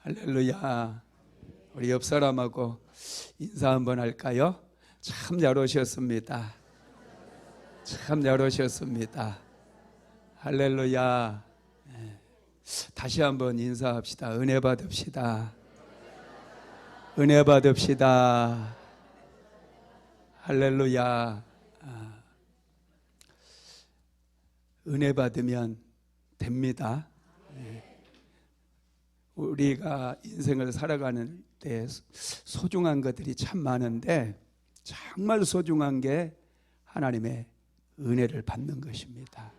할렐루야. 우리 옆 사람하고 인사 한번 할까요? 참 잘 오셨습니다. 참 잘 오셨습니다. 할렐루야. 다시 한번 인사합시다. 은혜 받읍시다. 은혜 받읍시다. 할렐루야. 은혜 받으면 됩니다. 우리가 인생을 살아가는 때 소중한 것들이 참 많은데 정말 소중한 게 하나님의 은혜를 받는 것입니다.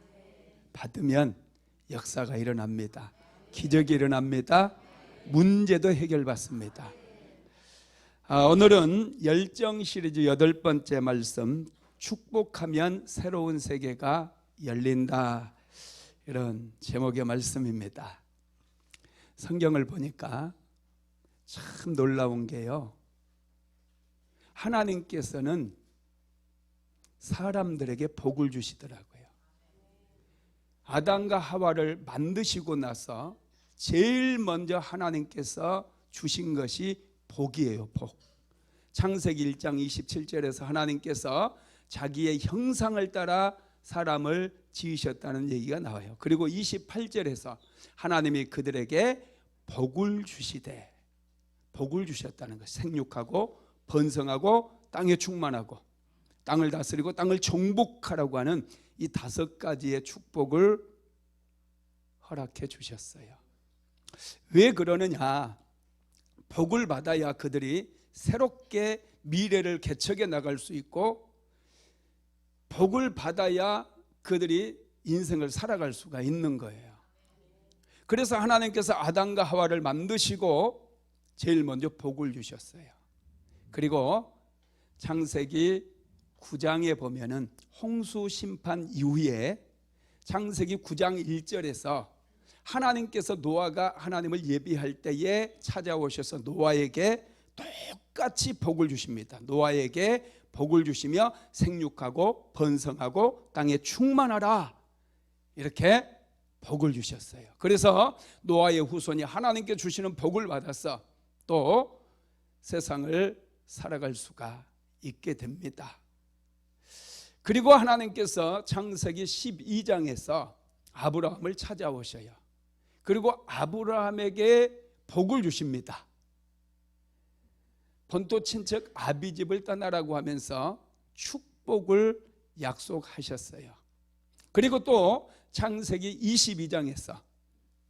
받으면 역사가 일어납니다. 기적이 일어납니다. 문제도 해결받습니다. 오늘은 열정 시리즈 8번째 말씀, 축복하면 새로운 세계가 열린다, 이런 제목의 말씀입니다. 성경을 보니까 참 놀라운 게요, 하나님께서는 사람들에게 복을 주시더라고요. 아담과 하와를 만드시고 나서 제일 먼저 하나님께서 주신 것이 복이에요. 복. 창세기 1장 27절에서 하나님께서 자기의 형상을 따라 사람을 지으셨다는 얘기가 나와요. 그리고 28절에서 하나님이 그들에게 복을 주시되, 복을 주셨다는 것. 생육하고 번성하고 땅에 충만하고 땅을 다스리고 땅을 정복하라고 하는 이 5가지의 축복을 허락해 주셨어요. 왜 그러느냐? 복을 받아야 그들이 새롭게 미래를 개척해 나갈 수 있고, 복을 받아야 그들이 인생을 살아갈 수가 있는 거예요. 그래서 하나님께서 아담과 하와를 만드시고 제일 먼저 복을 주셨어요. 그리고 창세기 9장에 보면은 홍수 심판 이후에 창세기 9장 1절에서 하나님께서 노아가 하나님을 예비할 때에 찾아오셔서 노아에게 똑같이 복을 주십니다. 노아에게 복을 주시며 생육하고 번성하고 땅에 충만하라, 이렇게 복을 주셨어요. 그래서 노아의 후손이 하나님께 주시는 복을 받아서 또 세상을 살아갈 수가 있게 됩니다. 그리고 하나님께서 창세기 12장에서 아브라함을 찾아오셔요. 그리고 아브라함에게 복을 주십니다. 본토 친척 아비집을 떠나라고 하면서 축복을 약속하셨어요. 그리고 또 창세기 22장에서,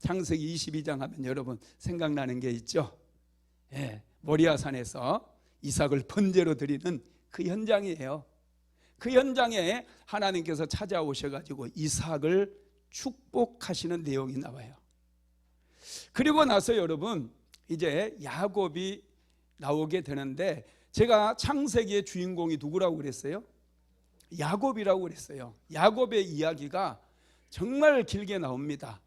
창세기 22장 하면 여러분 생각나는 게 있죠? 모리아산에서 이삭을 번제로 드리는 그 현장이에요. 그 현장에 하나님께서 찾아오셔가지고 이삭을 축복하시는 내용이 나와요. 그리고 나서 여러분 이제 야곱이 나오게 되는데, 제가 창세기의 주인공이 누구라고 그랬어요? 야곱이라고 그랬어요. 야곱의 이야기가 정말 길게 나옵니다.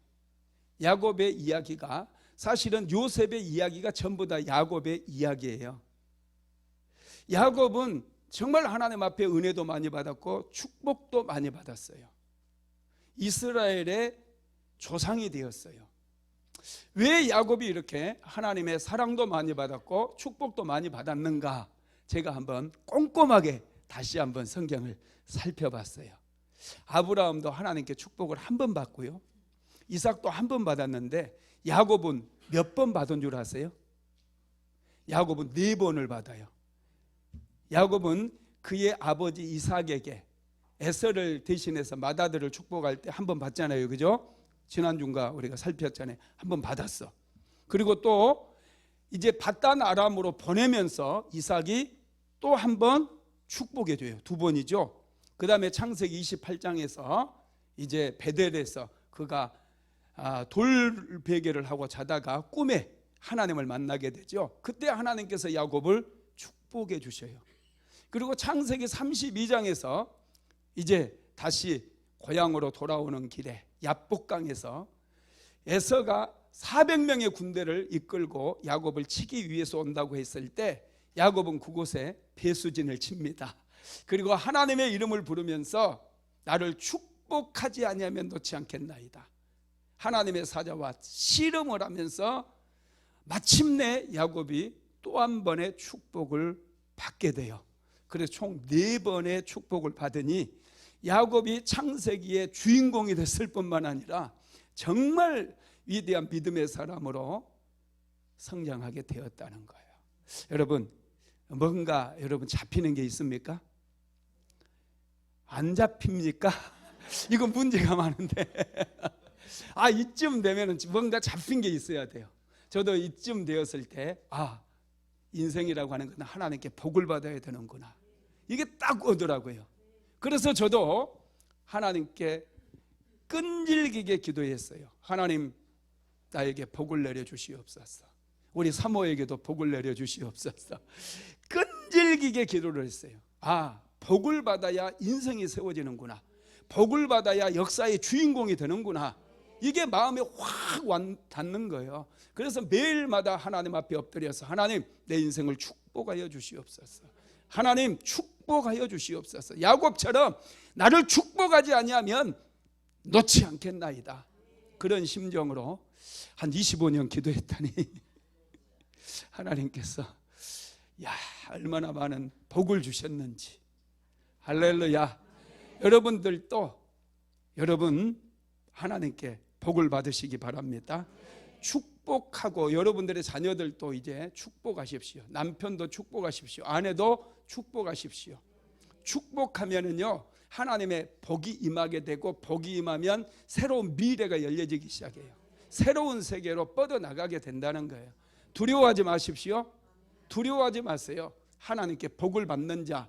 야곱의 이야기가, 사실은 요셉의 이야기가 전부 다 야곱의 이야기예요. 야곱은 정말 하나님 앞에 은혜도 많이 받았고 축복도 많이 받았어요. 이스라엘의 조상이 되었어요. 왜 야곱이 이렇게 하나님의 사랑도 많이 받았고 축복도 많이 받았는가? 제가 한번 꼼꼼하게 다시 한번 성경을 살펴봤어요. 아브라함도 하나님께 축복을 한 번 받고요, 이삭도 한 번 받았는데 야곱은 몇 번 받은 줄 아세요? 야곱은 4번을 받아요. 야곱은 그의 아버지 이삭에게 에서를 대신해서 맏아들을 축복할 때 한 번 받잖아요, 그죠? 지난주인가 우리가 살폈잖아요. 한 번 받았어. 그리고 또 이제 밧단 아람으로 보내면서 이삭이 또 한 번 축복해 줘요. 2번이죠. 그 다음에 창세기 28장에서 이제 베델에서 그가 돌베개를 하고 자다가 꿈에 하나님을 만나게 되죠. 그때 하나님께서 야곱을 축복해 주셔요. 그리고 창세기 32장에서 이제 다시 고향으로 돌아오는 길에 야복강에서 에서가 400명의 군대를 이끌고 야곱을 치기 위해서 온다고 했을 때 야곱은 그곳에 배수진을 칩니다. 그리고 하나님의 이름을 부르면서 나를 축복하지 아니하면 놓지 않겠나이다. 하나님의 사자와 씨름을 하면서 마침내 야곱이 또 한 번의 축복을 받게 돼요. 그래서 총 4번의 축복을 받으니 야곱이 창세기의 주인공이 됐을 뿐만 아니라 정말 위대한 믿음의 사람으로 성장하게 되었다는 거예요. 여러분, 뭔가 여러분 잡히는 게 있습니까? 안 잡힙니까? 이거 문제가 많은데 이쯤 되면 뭔가 잡힌 게 있어야 돼요. 저도 이쯤 되었을 때 인생이라고 하는 건 하나님께 복을 받아야 되는구나, 이게 딱 오더라고요. 그래서 저도 하나님께 끈질기게 기도했어요. 하나님, 나에게 복을 내려주시옵소서. 우리 사모에게도 복을 내려주시옵소서. 끈질기게 기도를 했어요. 복을 받아야 인생이 세워지는구나, 복을 받아야 역사의 주인공이 되는구나, 이게 마음에 확 닿는 거예요. 그래서 매일마다 하나님 앞에 엎드려서 하나님, 내 인생을 축복하여 주시옵소서. 하나님, 축복하여 주시옵소서. 야곱처럼 나를 축복하지 아니하면 놓지 않겠나이다. 그런 심정으로 한 25년 기도했더니 하나님께서 얼마나 많은 복을 주셨는지. 할렐루야. 여러분들도 여러분 하나님께 복을 받으시기 바랍니다. 축복하고 여러분들의 자녀들도 이제 축복하십시오. 남편도 축복하십시오. 아내도 축복하십시오. 축복하면은요, 하나님의 복이 임하게 되고, 복이 임하면 새로운 미래가 열려지기 시작해요. 새로운 세계로 뻗어나가게 된다는 거예요. 두려워하지 마십시오. 두려워하지 마세요. 하나님께 복을 받는 자,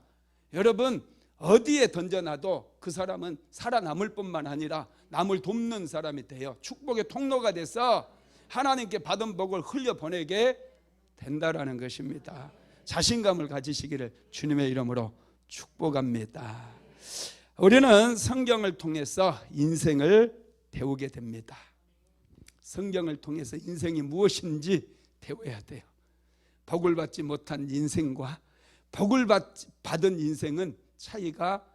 여러분 어디에 던져놔도 그 사람은 살아남을 뿐만 아니라 남을 돕는 사람이 돼요. 축복의 통로가 돼서 하나님께 받은 복을 흘려보내게 된다라는 것입니다. 자신감을 가지시기를 주님의 이름으로 축복합니다. 우리는 성경을 통해서 인생을 배우게 됩니다. 성경을 통해서 인생이 무엇인지 배워야 돼요. 복을 받지 못한 인생과 복을 받은 인생은 차이가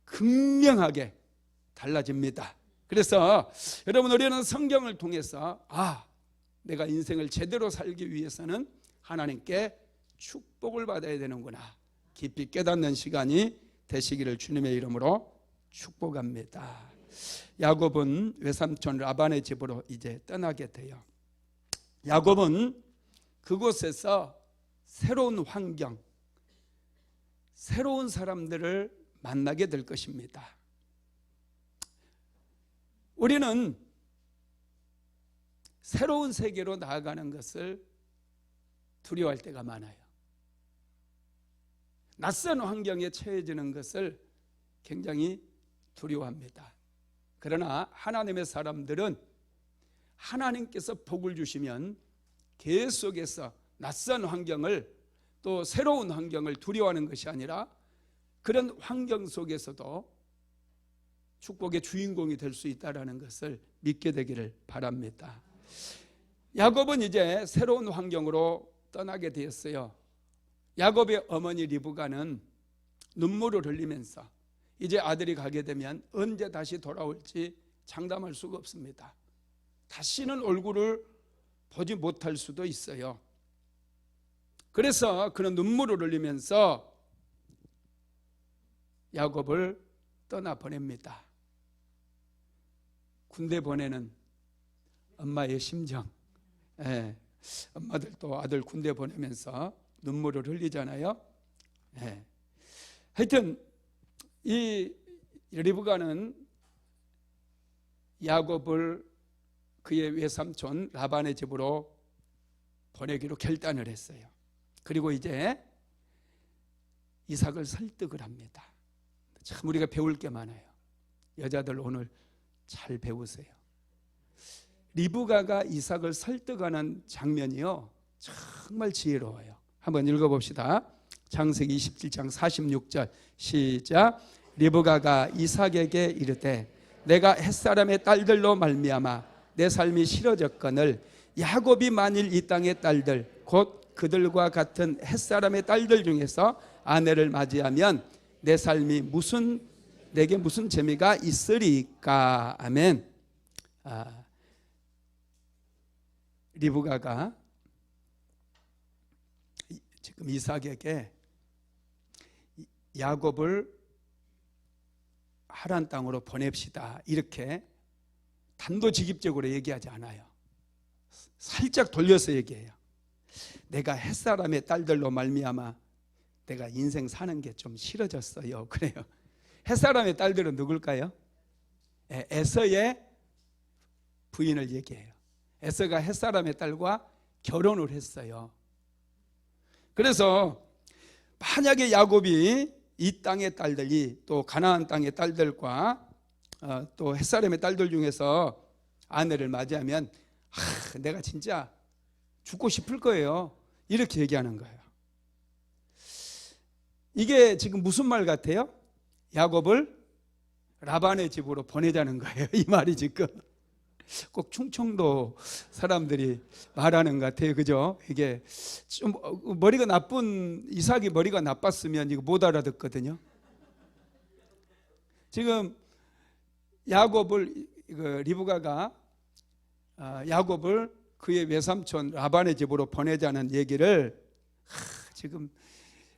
극명하게 달라집니다. 그래서 여러분, 우리는 성경을 통해서 내가 인생을 제대로 살기 위해서는 하나님께 축복을 받아야 되는구나, 깊이 깨닫는 시간이 되시기를 주님의 이름으로 축복합니다. 야곱은 외삼촌 라반의 집으로 이제 떠나게 돼요. 야곱은 그곳에서 새로운 환경, 새로운 사람들을 만나게 될 것입니다. 우리는 새로운 세계로 나아가는 것을 두려워할 때가 많아요. 낯선 환경에 처해지는 것을 굉장히 두려워합니다. 그러나 하나님의 사람들은 하나님께서 복을 주시면 계속해서 낯선 환경을, 또 새로운 환경을 두려워하는 것이 아니라 그런 환경 속에서도 축복의 주인공이 될 수 있다는 것을 믿게 되기를 바랍니다. 야곱은 이제 새로운 환경으로 떠나게 되었어요. 야곱의 어머니 리브가는 눈물을 흘리면서 이제 아들이 가게 되면 언제 다시 돌아올지 장담할 수가 없습니다. 다시는 얼굴을 보지 못할 수도 있어요. 그래서 그는 눈물을 흘리면서 야곱을 떠나보냅니다. 군대 보내는 엄마의 심정, 엄마들도 아들 군대 보내면서 눈물을 흘리잖아요. 하여튼 이 리브가는 야곱을 그의 외삼촌 라반의 집으로 보내기로 결단을 했어요. 그리고 이제 이삭을 설득을 합니다. 참 우리가 배울 게 많아요. 여자들 오늘 잘 배우세요. 리브가가 이삭을 설득하는 장면이요, 정말 지혜로워요. 한번 읽어봅시다. 창세기 27장 46절 시작. 리브가가 이삭에게 이르되 내가 햇사람의 딸들로 말미암아 내 삶이 싫어졌거늘 야곱이 만일 이 땅의 딸들 곧 그들과 같은 햇사람의 딸들 중에서 아내를 맞이하면 내 삶이 내게 무슨 재미가 있으리까. 아멘. 리브가가 그럼 이삭에게 야곱을 하란 땅으로 보냅시다 이렇게 단도직입적으로 얘기하지 않아요. 살짝 돌려서 얘기해요. 내가 햇사람의 딸들로 말미암아 내가 인생 사는 게 좀 싫어졌어요. 그래요. 햇사람의 딸들은 누굴까요? 에서의 부인을 얘기해요. 에서가 햇사람의 딸과 결혼을 했어요. 그래서 만약에 야곱이 이 땅의 딸들이 또 가나안 땅의 딸들과 또 햇사람의 딸들 중에서 아내를 맞이하면 내가 진짜 죽고 싶을 거예요. 이렇게 얘기하는 거예요. 이게 지금 무슨 말 같아요? 야곱을 라반의 집으로 보내자는 거예요. 이 말이 지금 꼭 충청도 사람들이 말하는 것 같아요. 그죠? 이게 좀 머리가 나쁜 이삭이 머리가 나빴으면 이거 못 알아듣거든요. 지금 야곱을 리브가가 야곱을 그의 외삼촌 라반의 집으로 보내자는 얘기를 지금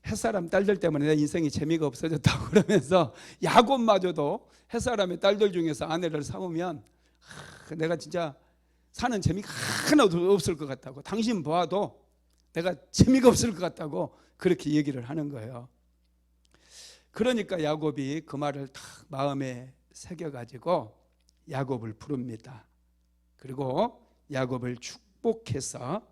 햇사람 딸들 때문에 내 인생이 재미가 없어졌다고 그러면서 야곱마저도 햇사람의 딸들 중에서 아내를 삼으면 내가 진짜 사는 재미가 하나도 없을 것 같다고, 당신 보아도 내가 재미가 없을 것 같다고 그렇게 얘기를 하는 거예요. 그러니까 야곱이 그 말을 딱 마음에 새겨가지고 야곱을 부릅니다. 그리고 야곱을 축복해서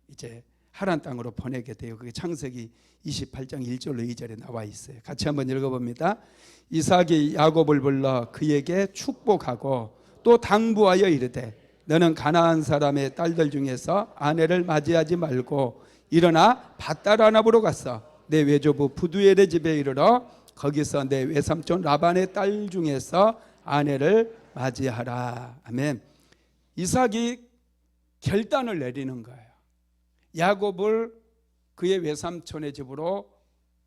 이제 하란 땅으로 보내게 돼요. 그게 창세기 28장 1절로 2절에 나와 있어요. 같이 한번 읽어봅니다. 이삭이 야곱을 불러 그에게 축복하고 또 당부하여 이르되 너는 가나안 사람의 딸들 중에서 아내를 맞이하지 말고 일어나 밧다라나보로 가서 내 외조부 부두엘의 집에 이르러 거기서 내 외삼촌 라반의 딸 중에서 아내를 맞이하라. 아멘. 이삭이 결단을 내리는 거예요. 야곱을 그의 외삼촌의 집으로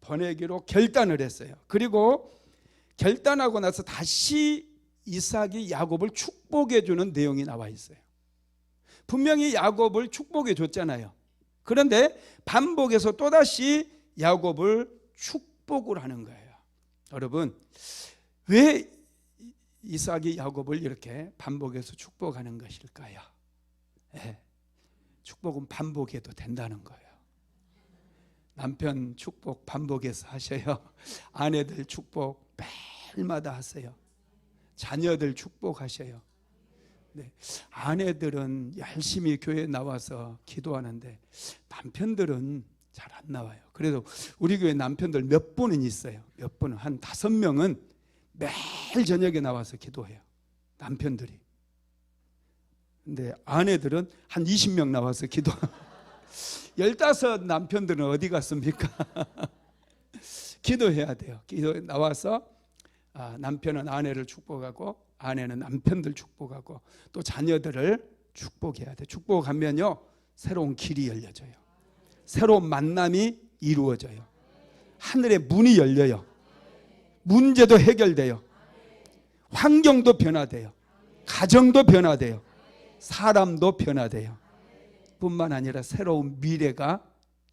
보내기로 결단을 했어요. 그리고 결단하고 나서 다시 이삭이 야곱을 축복해 주는 내용이 나와 있어요. 분명히 야곱을 축복해 줬잖아요. 그런데 반복해서 또다시 야곱을 축복을 하는 거예요. 여러분, 왜 이삭이 야곱을 이렇게 반복해서 축복하는 것일까요? 축복은 반복해도 된다는 거예요. 남편 축복 반복해서 하셔요. 아내들 축복 매일마다 하세요. 자녀들 축복하셔요. 네. 아내들은 열심히 교회에 나와서 기도하는데 남편들은 잘 안 나와요. 그래도 우리 교회 남편들 몇 분은 있어요. 몇 분은 한 5명은 매일 저녁에 나와서 기도해요. 남편들이. 근데 아내들은 한 20명 나와서 기도. 15 남편들은 어디 갔습니까? 기도해야 돼요. 기도에 나와서 남편은 아내를 축복하고 아내는 남편들 축복하고 또 자녀들을 축복해야 돼. 축복하면요 새로운 길이 열려져요. 새로운 만남이 이루어져요. 하늘의 문이 열려요. 문제도 해결돼요. 환경도 변화돼요. 가정도 변화돼요. 사람도 변화돼요. 뿐만 아니라 새로운 미래가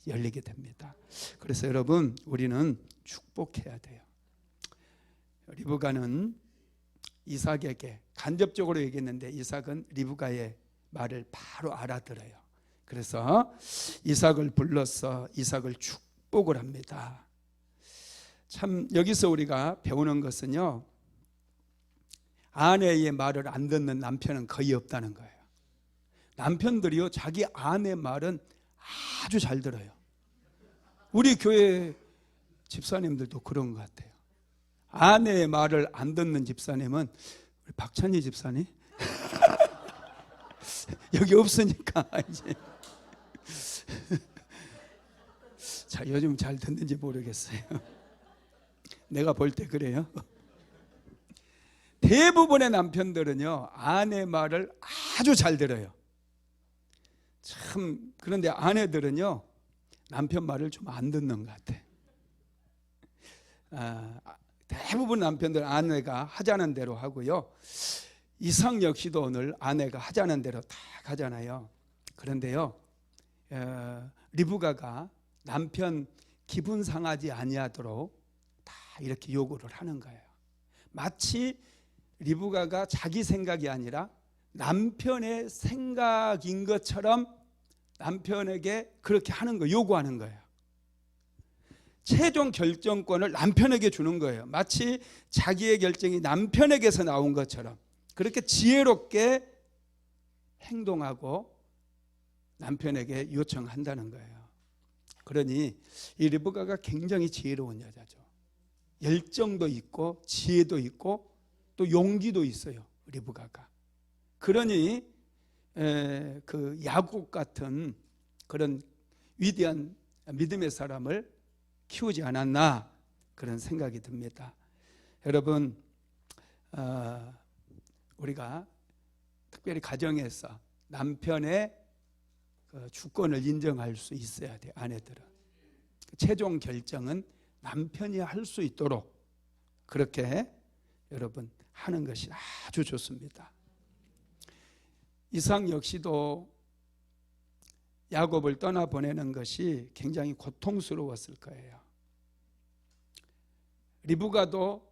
열리게 됩니다. 그래서 여러분, 우리는 축복해야 돼요. 리브가는 이삭에게 간접적으로 얘기했는데 이삭은 리브가의 말을 바로 알아들어요. 그래서 이삭을 불러서 이삭을 축복을 합니다. 참 여기서 우리가 배우는 것은요, 아내의 말을 안 듣는 남편은 거의 없다는 거예요. 남편들이요 자기 아내 말은 아주 잘 들어요. 우리 교회 집사님들도 그런 것 같아요. 아내의 말을 안 듣는 집사님은 우리 박찬희 집사님 여기 없으니까 이제 자 요즘 잘 듣는지 모르겠어요. 내가 볼 때 그래요. 대부분의 남편들은요 아내 말을 아주 잘 들어요. 참 그런데 아내들은요 남편 말을 좀 안 듣는 것 같아. 대부분 남편들 아내가 하자는 대로 하고요. 이삭 역시도 오늘 아내가 하자는 대로 다 가잖아요. 그런데요 리브가가 남편 기분 상하지 아니하도록 다 이렇게 요구를 하는 거예요. 마치 리브가가 자기 생각이 아니라 남편의 생각인 것처럼 남편에게 그렇게 하는 거, 요구하는 거예요. 최종 결정권을 남편에게 주는 거예요. 마치 자기의 결정이 남편에게서 나온 것처럼 그렇게 지혜롭게 행동하고 남편에게 요청한다는 거예요. 그러니 이 리브가가 굉장히 지혜로운 여자죠. 열정도 있고 지혜도 있고 또 용기도 있어요, 리브가가. 그러니 그 야곱 같은 그런 위대한 믿음의 사람을 키우지 않았나 그런 생각이 듭니다. 여러분, 우리가 특별히 가정에서 남편의 주권을 인정할 수 있어야 돼요. 아내들은 최종 결정은 남편이 할 수 있도록 그렇게 여러분 하는 것이 아주 좋습니다. 이삭 역시도 야곱을 떠나보내는 것이 굉장히 고통스러웠을 거예요. 리브가도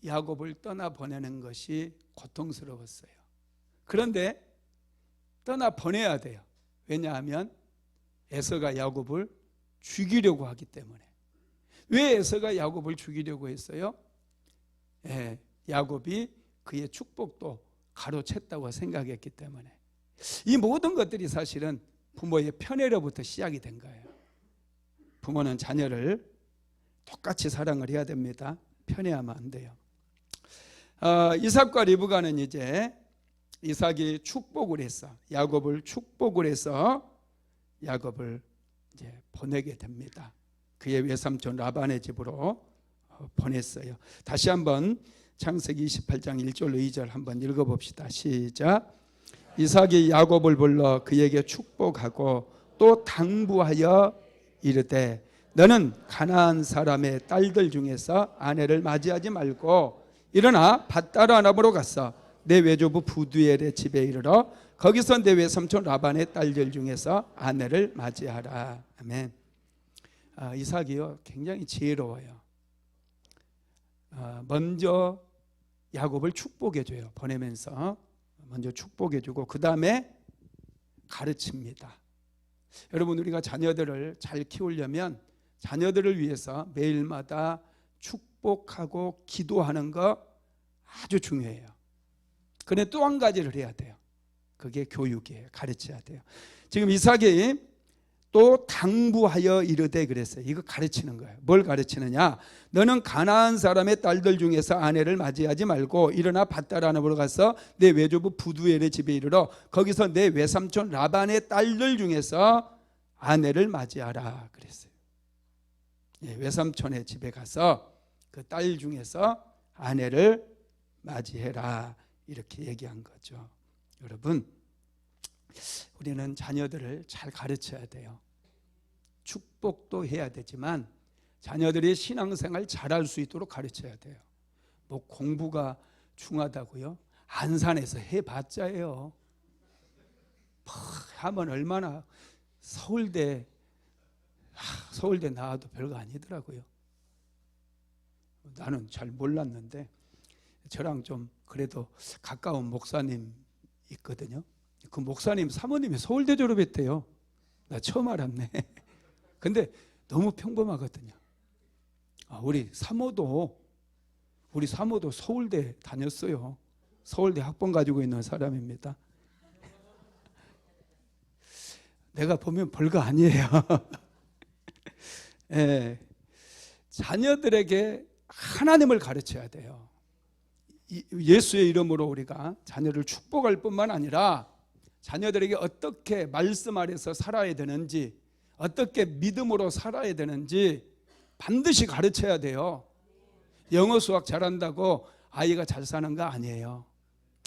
야곱을 떠나보내는 것이 고통스러웠어요. 그런데 떠나보내야 돼요. 왜냐하면 에서가 야곱을 죽이려고 하기 때문에. 왜 에서가 야곱을 죽이려고 했어요? 야곱이 그의 축복도 가로챘다고 생각했기 때문에. 이 모든 것들이 사실은 부모의 편애로부터 시작이 된 거예요. 부모는 자녀를 똑같이 사랑을 해야 됩니다. 편애하면 안 돼요. 이삭과 리브가는 이제 이삭이 축복을 했어. 야곱을 축복을 해서 야곱을 이제 보내게 됩니다. 그의 외삼촌 라반의 집으로 보냈어요. 다시 한번 창세기 28장 1절로 2절 한번 읽어봅시다. 시작. 이삭이 야곱을 불러 그에게 축복하고 또 당부하여 이르되 너는 가나안 사람의 딸들 중에서 아내를 맞이하지 말고 일어나 밧다라람으로 가서 내 외조부 부두엘의 집에 이르러 거기서 내 외삼촌 라반의 딸들 중에서 아내를 맞이하라. 아멘. 이삭이요 굉장히 지혜로워요. 먼저 야곱을 축복해줘요. 보내면서 먼저 축복해주고 그 다음에 가르칩니다. 여러분, 우리가 자녀들을 잘 키우려면 자녀들을 위해서 매일마다 축복하고 기도하는 거 아주 중요해요. 그런데 또 한 가지를 해야 돼요. 그게 교육이에요. 가르쳐야 돼요. 지금 이삭이 또 당부하여 이르되 그랬어요. 이거 가르치는 거예요. 뭘 가르치느냐? 너는 가나안 사람의 딸들 중에서 아내를 맞이하지 말고 일어나 밧다라람으로 가서 내 외조부 부두엘의 집에 이르러 거기서 내 외삼촌 라반의 딸들 중에서 아내를 맞이하라 그랬어요. 외삼촌의 집에 가서 그 딸 중에서 아내를 맞이해라 이렇게 얘기한 거죠. 여러분, 우리는 자녀들을 잘 가르쳐야 돼요. 축복도 해야 되지만 자녀들이 신앙생활 잘할 수 있도록 가르쳐야 돼요. 뭐 공부가 중하다고요? 안산에서 해봤자예요. 하면 얼마나 서울대 나와도 별거 아니더라고요. 나는 잘 몰랐는데 저랑 좀 그래도 가까운 목사님 있거든요. 그 목사님 사모님이 서울대 졸업했대요. 나 처음 알았네. 근데 너무 평범하거든요. 우리 사모도 서울대 다녔어요. 서울대 학번 가지고 있는 사람입니다. 내가 보면 별거 아니에요. 자녀들에게 하나님을 가르쳐야 돼요. 예수의 이름으로 우리가 자녀를 축복할 뿐만 아니라 자녀들에게 어떻게 말씀 아래서 살아야 되는지, 어떻게 믿음으로 살아야 되는지 반드시 가르쳐야 돼요. 영어 수학 잘한다고 아이가 잘 사는 거 아니에요.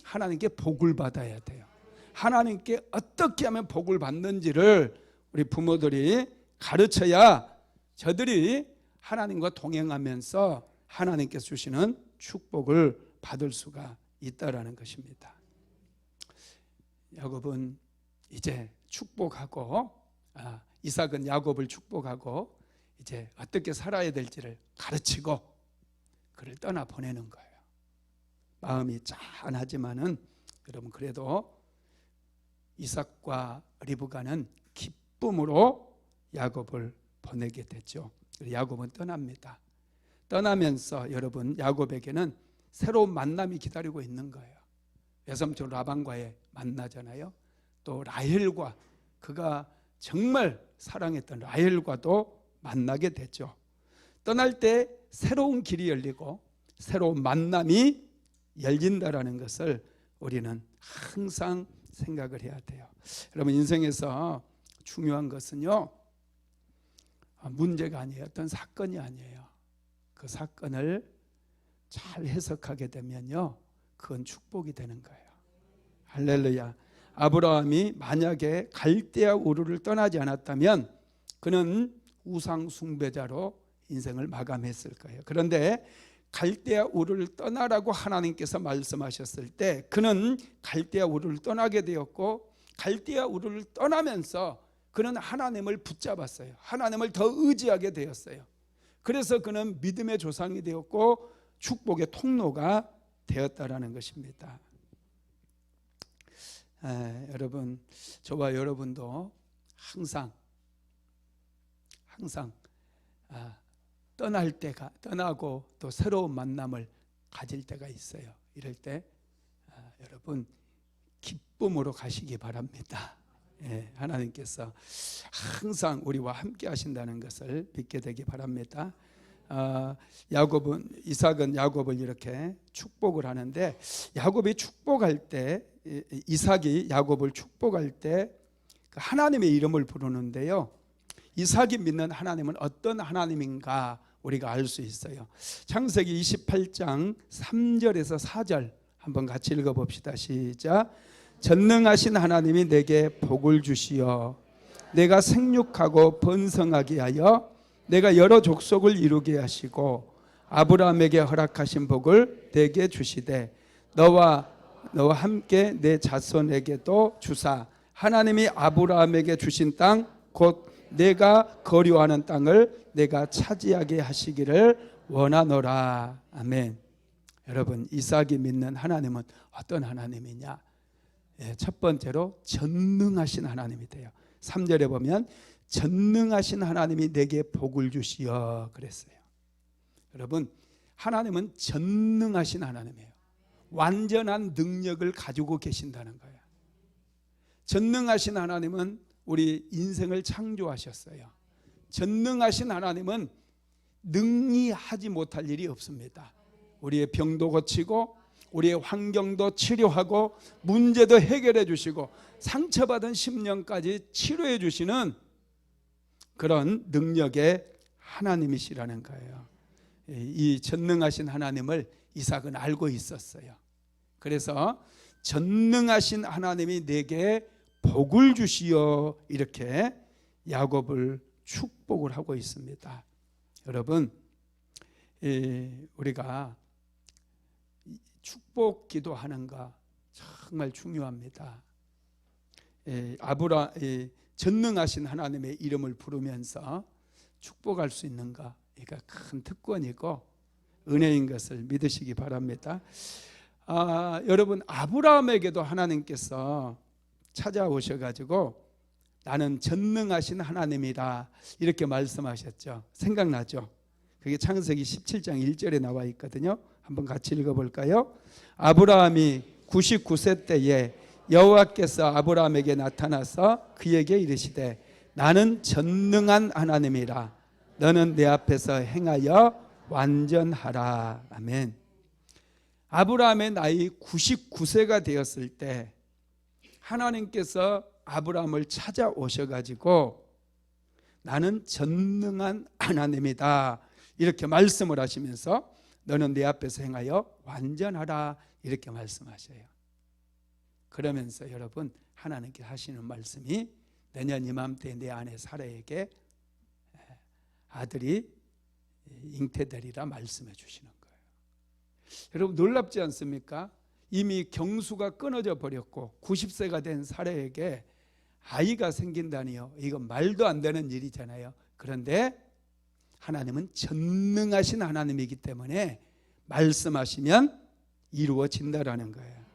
하나님께 복을 받아야 돼요. 하나님께 어떻게 하면 복을 받는지를 우리 부모들이 가르쳐야 저들이 하나님과 동행하면서 하나님께서 주시는 축복을 받을 수가 있다라는 것입니다. 야곱은 이제 축복하고 이삭은 야곱을 축복하고 이제 어떻게 살아야 될지를 가르치고 그를 떠나 보내는 거예요. 마음이 짠하지만은 여러분 그래도 이삭과 리브가는 기쁨으로 야곱을 보내게 됐죠. 야곱은 떠납니다. 떠나면서 여러분 야곱에게는 새로운 만남이 기다리고 있는 거예요. 외삼촌 라반과의 만나잖아요. 또 라헬과 그가 정말 사랑했던 라헬과도 만나게 됐죠. 떠날 때 새로운 길이 열리고 새로운 만남이 열린다라는 것을 우리는 항상 생각을 해야 돼요. 여러분 인생에서 중요한 것은요, 문제가 아니에요. 어떤 사건이 아니에요. 그 사건을 잘 해석하게 되면요, 그건 축복이 되는 거예요. 할렐루야. 아브라함이 만약에 갈대아 우르를 떠나지 않았다면 그는 우상 숭배자로 인생을 마감했을 거예요. 그런데 갈대아 우르를 떠나라고 하나님께서 말씀하셨을 때 그는 갈대아 우르를 떠나게 되었고, 갈대아 우르를 떠나면서 그는 하나님을 붙잡았어요. 하나님을 더 의지하게 되었어요. 그래서 그는 믿음의 조상이 되었고 축복의 통로가 되었다라는 것입니다. 여러분, 저와 여러분도 항상 떠날 때가, 떠나고 또 새로운 만남을 가질 때가 있어요. 이럴 때 여러분 기쁨으로 가시기 바랍니다. 하나님께서 항상 우리와 함께 하신다는 것을 믿게 되기 바랍니다. 이삭은 야곱을 이렇게 축복을 하는데, 야곱이 축복할 때, 이삭이 야곱을 축복할 때 하나님의 이름을 부르는데요, 이삭이 믿는 하나님은 어떤 하나님인가 우리가 알 수 있어요. 창세기 28장 3절에서 4절 한번 같이 읽어봅시다. 시작. 전능하신 하나님이 내게 복을 주시어 내가 생육하고 번성하게 하여 내가 여러 족속을 이루게 하시고 아브라함에게 허락하신 복을 내게 주시되 너와 함께 내 자손에게도 주사 하나님이 아브라함에게 주신 땅 곧 내가 거류하는 땅을 내가 차지하게 하시기를 원하노라. 아멘. 여러분, 이삭이 믿는 하나님은 어떤 하나님이냐? 첫 번째로 전능하신 하나님이 돼요. 3절에 보면 전능하신 하나님이 내게 복을 주시어 그랬어요. 여러분, 하나님은 전능하신 하나님이에요. 완전한 능력을 가지고 계신다는 거예요. 전능하신 하나님은 우리 인생을 창조하셨어요. 전능하신 하나님은 능히 하지 못할 일이 없습니다. 우리의 병도 고치고 우리의 환경도 치료하고 문제도 해결해 주시고 상처받은 심령까지 치료해 주시는 그런 능력의 하나님이시라는 거예요. 이 전능하신 하나님을 이삭은 알고 있었어요. 그래서 전능하신 하나님이 내게 복을 주시어 이렇게 야곱을 축복을 하고 있습니다. 여러분, 우리가 축복 기도하는 거 정말 중요합니다. 전능하신 하나님의 이름을 부르면서 축복할 수 있는가, 이거 큰 특권이고 은혜인 것을 믿으시기 바랍니다. 여러분, 아브라함에게도 하나님께서 찾아오셔가지고 나는 전능하신 하나님이다 이렇게 말씀하셨죠. 생각나죠? 그게 창세기 17장 1절에 나와 있거든요. 한번 같이 읽어볼까요? 아브라함이 99세 때에 여호와께서 아브라함에게 나타나서 그에게 이르시되 나는 전능한 하나님이라 너는 내 앞에서 행하여 완전하라. 아멘. 아브라함의 나이 99세가 되었을 때 하나님께서 아브라함을 찾아오셔가지고 나는 전능한 하나님이다 이렇게 말씀을 하시면서 너는 내 앞에서 행하여 완전하라 이렇게 말씀하셔요. 그러면서 여러분, 하나님께서 하시는 말씀이 내년 이맘때 내 아내 사라에게 아들이 잉태되리라 말씀해 주시는 거예요. 여러분, 놀랍지 않습니까? 이미 경수가 끊어져 버렸고 90세가 된 사라에게 아이가 생긴다니요. 이건 말도 안 되는 일이잖아요. 그런데 하나님은 전능하신 하나님이기 때문에 말씀하시면 이루어진다라는 거예요.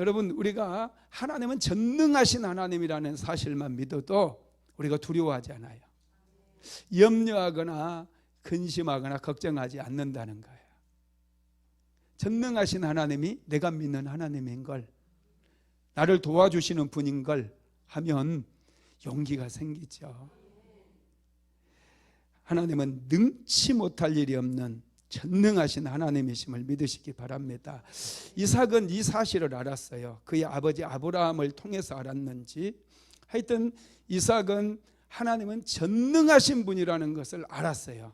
여러분, 우리가 하나님은 전능하신 하나님이라는 사실만 믿어도 우리가 두려워하지 않아요. 염려하거나 근심하거나 걱정하지 않는다는 거예요. 전능하신 하나님이 내가 믿는 하나님인 걸, 나를 도와주시는 분인 걸 하면 용기가 생기죠. 하나님은 능치 못할 일이 없는 전능하신 하나님이심을 믿으시기 바랍니다. 이삭은 이 사실을 알았어요. 그의 아버지 아브라함을 통해서 알았는지 하여튼 이삭은 하나님은 전능하신 분이라는 것을 알았어요.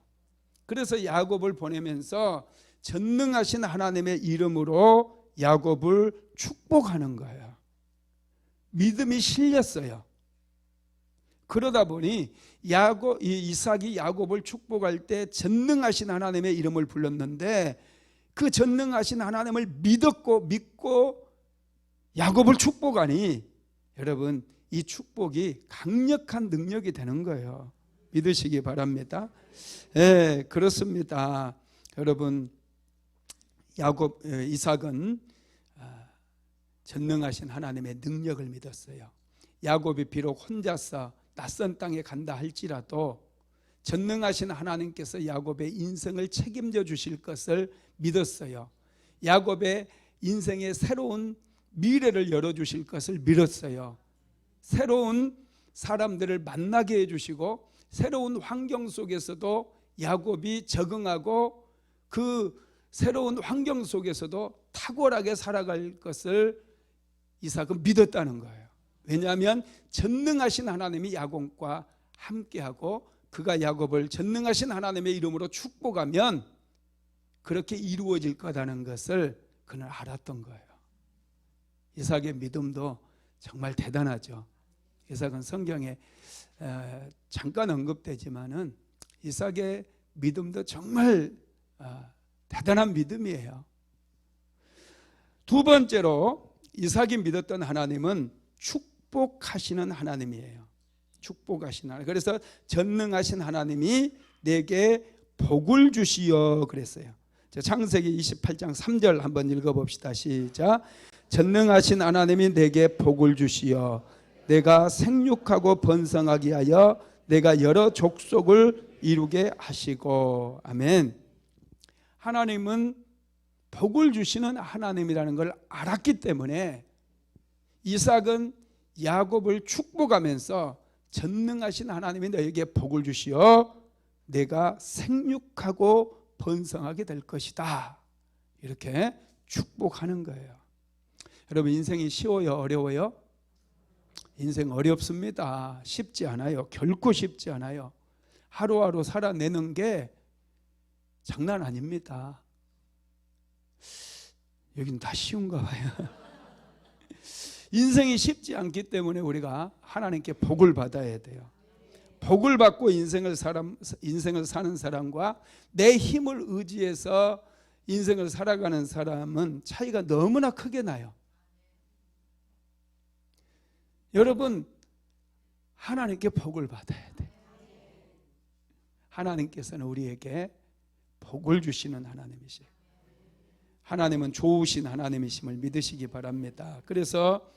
그래서 야곱을 보내면서 전능하신 하나님의 이름으로 야곱을 축복하는 거예요. 믿음이 실렸어요. 그러다 보니 이삭이 야곱을 축복할 때 전능하신 하나님의 이름을 불렀는데 그 전능하신 하나님을 믿고 야곱을 축복하니 여러분, 이 축복이 강력한 능력이 되는 거예요. 믿으시기 바랍니다. 네, 그렇습니다. 여러분, 이삭은 전능하신 하나님의 능력을 믿었어요. 야곱이 비록 혼자서 낯선 땅에 간다 할지라도 전능하신 하나님께서 야곱의 인생을 책임져 주실 것을 믿었어요. 야곱의 인생의 새로운 미래를 열어주실 것을 믿었어요. 새로운 사람들을 만나게 해주시고 새로운 환경 속에서도 야곱이 적응하고 그 새로운 환경 속에서도 탁월하게 살아갈 것을 이삭은 믿었다는 거예요. 왜냐하면 전능하신 하나님이 야곱과 함께하고 그가 야곱을 전능하신 하나님의 이름으로 축복하면 그렇게 이루어질 거라는 것을 그는 알았던 거예요. 이삭의 믿음도 정말 대단하죠. 이삭은 성경에 잠깐 언급되지만은 이삭의 믿음도 정말 대단한 믿음이에요. 두 번째로 이삭이 믿었던 하나님은 축복하시는 하나님이에요. 축복하시는 하나님. 그래서 전능하신 하나님이 내게 복을 주시어 그랬어요. 창세기 28장 3절 한번 읽어봅시다. 시작. 전능하신 하나님이 내게 복을 주시어 내가 생육하고 번성하게 하여 내가 여러 족속을 이루게 하시고. 아멘. 하나님은 복을 주시는 하나님이라는 걸 알았기 때문에 이삭은 야곱을 축복하면서 전능하신 하나님이 너에게 복을 주시어 내가 생육하고 번성하게 될 것이다, 이렇게 축복하는 거예요. 여러분, 인생이 쉬워요, 어려워요? 인생 어렵습니다. 쉽지 않아요. 결코 쉽지 않아요. 하루하루 살아내는 게 장난 아닙니다. 여긴 다 쉬운가 봐요. 인생이 쉽지 않기 때문에 우리가 하나님께 복을 받아야 돼요. 복을 받고 인생을 사는 사람과 내 힘을 의지해서 인생을 살아가는 사람은 차이가 너무나 크게 나요. 여러분, 하나님께 복을 받아야 돼요. 하나님께서는 우리에게 복을 주시는 하나님이세요. 하나님은 좋으신 하나님이심을 믿으시기 바랍니다. 그래서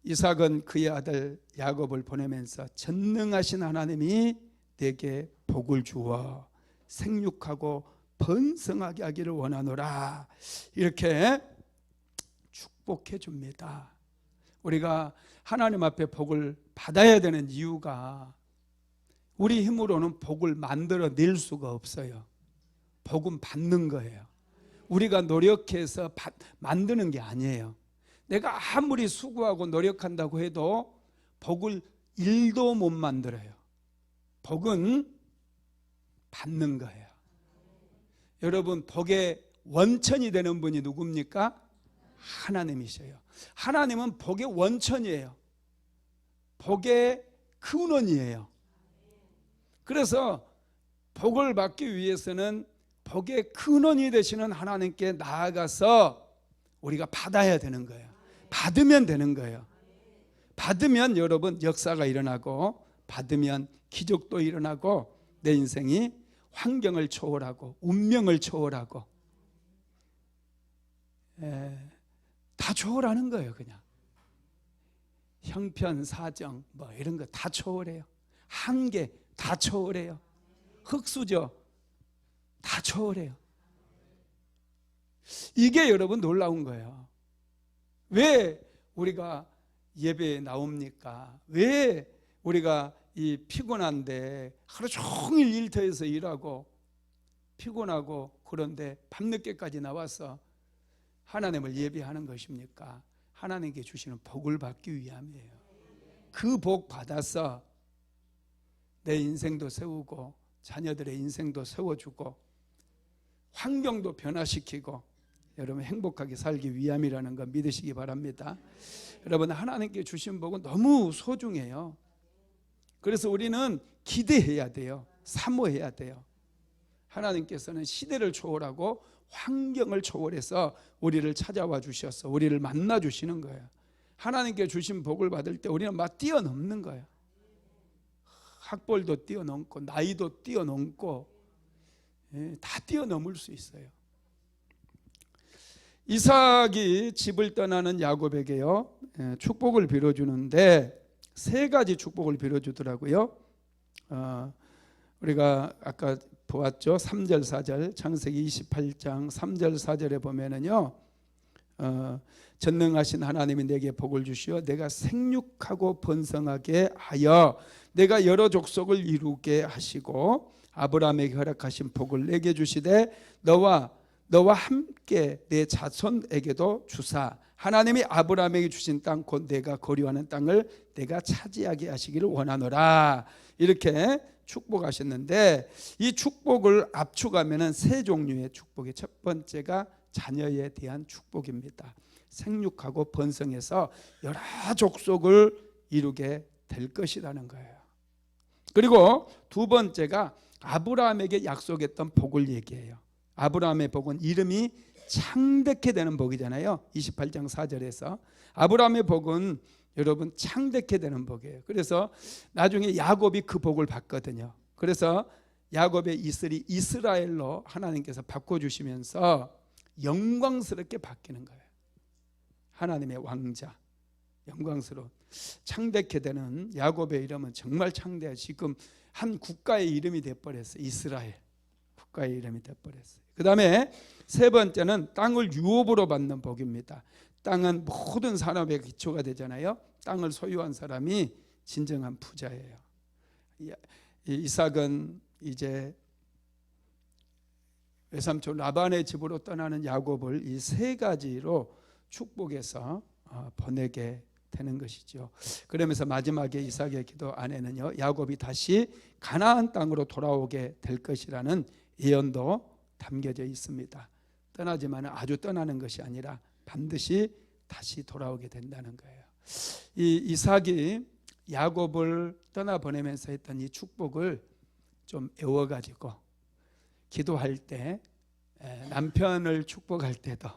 이삭은 그의 아들 야곱을 보내면서 전능하신 하나님이 내게 복을 주어 생육하고 번성하게 하기를 원하노라, 이렇게 축복해 줍니다. 우리가 하나님 앞에 복을 받아야 되는 이유가 우리 힘으로는 복을 만들어 낼 수가 없어요. 복은 받는 거예요. 우리가 노력해서 만드는 게 아니에요. 내가 아무리 수고하고 노력한다고 해도 복을 1도 못 만들어요. 복은 받는 거예요. 여러분, 복의 원천이 되는 분이 누굽니까? 하나님이셔요. 하나님은 복의 원천이에요. 복의 근원이에요. 그래서 복을 받기 위해서는 복의 근원이 되시는 하나님께 나아가서 우리가 받아야 되는 거예요. 받으면 되는 거예요. 받으면 여러분 역사가 일어나고, 받으면 기적도 일어나고, 내 인생이 환경을 초월하고 운명을 초월하고 다 초월하는 거예요. 그냥 형편 사정 뭐 이런 거 다 초월해요. 한계 다 초월해요. 흙수저 다 초월해요. 이게 여러분 놀라운 거예요. 왜 우리가 예배에 나옵니까? 왜 우리가 이 피곤한데 하루 종일 일터에서 일하고 피곤하고 그런데 밤늦게까지 나와서 하나님을 예배하는 것입니까? 하나님께 주시는 복을 받기 위함이에요. 그 복 받아서 내 인생도 세우고 자녀들의 인생도 세워주고 환경도 변화시키고 여러분 행복하게 살기 위함이라는 거 믿으시기 바랍니다. 여러분 하나님께 주신 복은 너무 소중해요. 그래서 우리는 기대해야 돼요. 사모해야 돼요. 하나님께서는 시대를 초월하고 환경을 초월해서 우리를 찾아와 주셔서 우리를 만나 주시는 거예요. 하나님께 주신 복을 받을 때 우리는 막 뛰어넘는 거예요. 학벌도 뛰어넘고 나이도 뛰어넘고 다 뛰어넘을 수 있어요. 이삭이 집을 떠나는 야곱에게요 축복을 빌어주는데 세 가지 축복을 빌어주더라고요. 우리가 아까 보았죠. 3절 4절 창세기 28장 3절 4절에 보면은요 전능하신 하나님이 내게 복을 주시어 내가 생육하고 번성하게 하여 내가 여러 족속을 이루게 하시고 아브라함에게 허락하신 복을 내게 주시되 너와 함께 내 자손에게도 주사 하나님이 아브라함에게 주신 땅 곧 내가 거류하는 땅을 내가 차지하게 하시기를 원하노라. 이렇게 축복하셨는데 이 축복을 압축하면 세 종류의 축복이 첫 번째가 자녀에 대한 축복입니다. 생육하고 번성해서 여러 족속을 이루게 될 것이라는 거예요. 그리고 두 번째가 아브라함에게 약속했던 복을 얘기해요. 아브라함의 복은 이름이 창대케 되는 복이잖아요. 28장 4절에서 아브라함의 복은 여러분 창대케 되는 복이에요. 그래서 나중에 야곱이 그 복을 받거든요. 그래서 야곱의 이슬이 이스라엘로 하나님께서 바꿔주시면서 영광스럽게 바뀌는 거예요. 하나님의 왕자, 영광스러운 창대케 되는 야곱의 이름은 정말 창대해요. 지금 한 국가의 이름이 돼버렸어요. 이스라엘 국가의 이름이 돼버렸어요. 그 다음에 세 번째는 땅을 유업으로 받는 복입니다. 땅은 모든 산업의 기초가 되잖아요. 땅을 소유한 사람이 진정한 부자예요. 이삭은 이제 외삼촌 라반의 집으로 떠나는 야곱을 이 세 가지로 축복해서 보내게 되는 것이죠. 그러면서 마지막에 이삭의 기도 안에는요 야곱이 다시 가나안 땅으로 돌아오게 될 것이라는 예언도 담겨져 있습니다. 떠나지만 아주 떠나는 것이 아니라 반드시 다시 돌아오게 된다는 거예요. 이 이삭이 야곱을 떠나보내면서 했던 이 축복을 좀 외워가지고 기도할 때 남편을 축복할 때도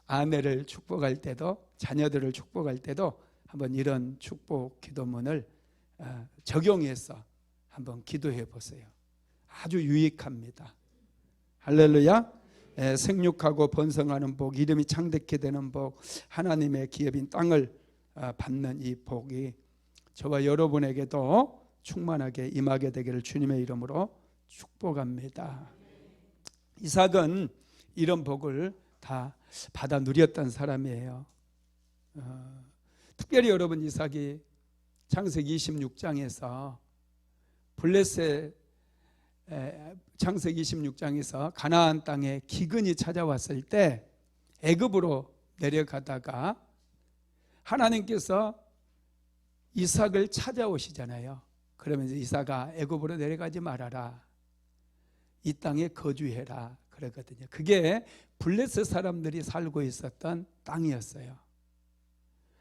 아내를 축복할 때도 자녀들을 축복할 때도 한번 이런 축복 기도문을 적용해서 한번 기도해 보세요. 아주 유익합니다. 할렐루야. 생육하고 번성하는 복, 이름이 창대케 되는 복, 하나님의 기업인 땅을 받는 이 복이 저와 여러분에게도 충만하게 임하게 되기를 주님의 이름으로 축복합니다. 이삭은 이런 복을 다 받아 누렸던 사람이에요. 특별히 여러분 이삭이 창세기 26장에서 블레셋 창세기 26장에서 가나안 땅에 기근이 찾아왔을 때 애굽으로 내려가다가 하나님께서 이삭을 찾아오시잖아요. 그러면서 이삭아 애굽으로 내려가지 말아라. 이 땅에 거주해라 그러거든요. 그게 블레셋 사람들이 살고 있었던 땅이었어요.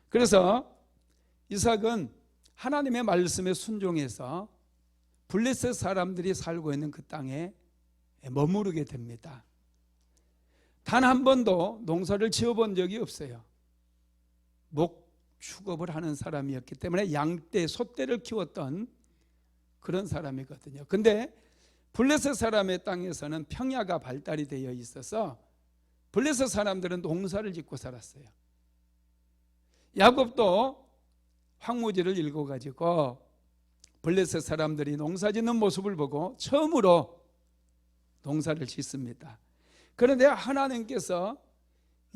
그래서 이삭은 하나님의 말씀에 순종해서 블레셋 사람들이 살고 있는 그 땅에 머무르게 됩니다. 단 한 번도 농사를 지어본 적이 없어요. 축업을 하는 사람이었기 때문에 양떼, 소떼를 키웠던 그런 사람이거든요. 근데 블레셋 사람의 땅에서는 평야가 발달이 되어 있어서 블레셋 사람들은 농사를 짓고 살았어요. 야곱도 황무지를 읽어가지고 블레셋 사람들이 농사 짓는 모습을 보고 처음으로 농사를 짓습니다. 그런데 하나님께서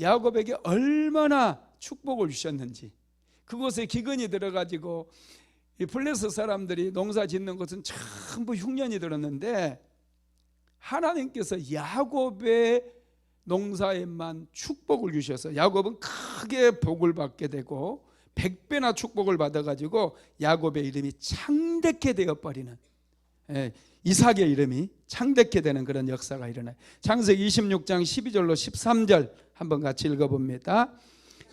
야곱에게 얼마나 축복을 주셨는지, 그곳에 기근이 들어가지고 이 블레셋 사람들이 농사 짓는 것은 전부 흉년이 들었는데 하나님께서 야곱의 농사에만 축복을 주셔서 야곱은 크게 복을 받게 되고 100배나 축복을 받아가지고 야곱의 이름이 창대케 되어버리는, 이삭의 이름이 창대케 되는 그런 역사가 일어나요. 창세기 26장 12절로 13절 한번 같이 읽어봅니다.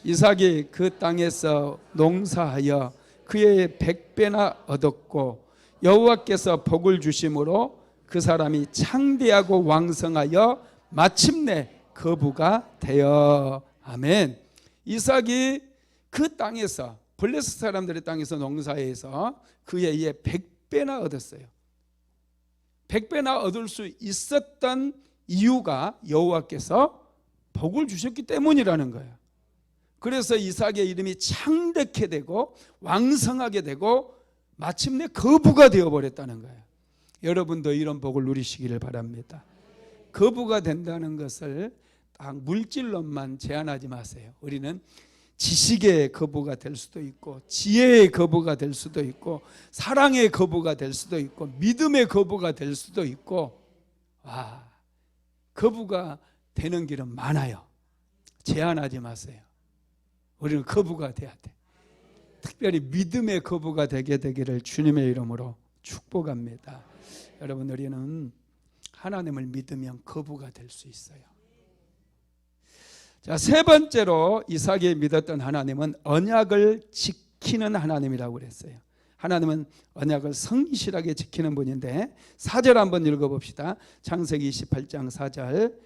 이삭이 그 땅에서 농사하여 그의 100배나 얻었고 여호와께서 복을 주심으로 그 사람이 창대하고 왕성하여 마침내 거부가 되어. 아멘. 이삭이 그 땅에서, 블레셋 사람들의 땅에서 농사해서 그에 의해 100배나 얻었어요. 100배나 얻을 수 있었던 이유가 여호와께서 복을 주셨기 때문이라는 거예요. 그래서 이삭의 이름이 창대케 되고 왕성하게 되고 마침내 거부가 되어버렸다는 거예요. 여러분도 이런 복을 누리시기를 바랍니다. 거부가 된다는 것을 딱 물질로만 제한하지 마세요. 우리는 지식의 거부가 될 수도 있고 지혜의 거부가 될 수도 있고 사랑의 거부가 될 수도 있고 믿음의 거부가 될 수도 있고, 거부가 되는 길은 많아요. 제한하지 마세요. 우리는 거부가 돼야 돼. 특별히 믿음의 거부가 되게 되기를 주님의 이름으로 축복합니다. 여러분, 우리는 하나님을 믿으면 거부가 될 수 있어요. 자, 세 번째로 이삭이 믿었던 하나님은 언약을 지키는 하나님이라고 그랬어요. 하나님은 언약을 성실하게 지키는 분인데 4절 한번 읽어봅시다. 창세기 28장 4절.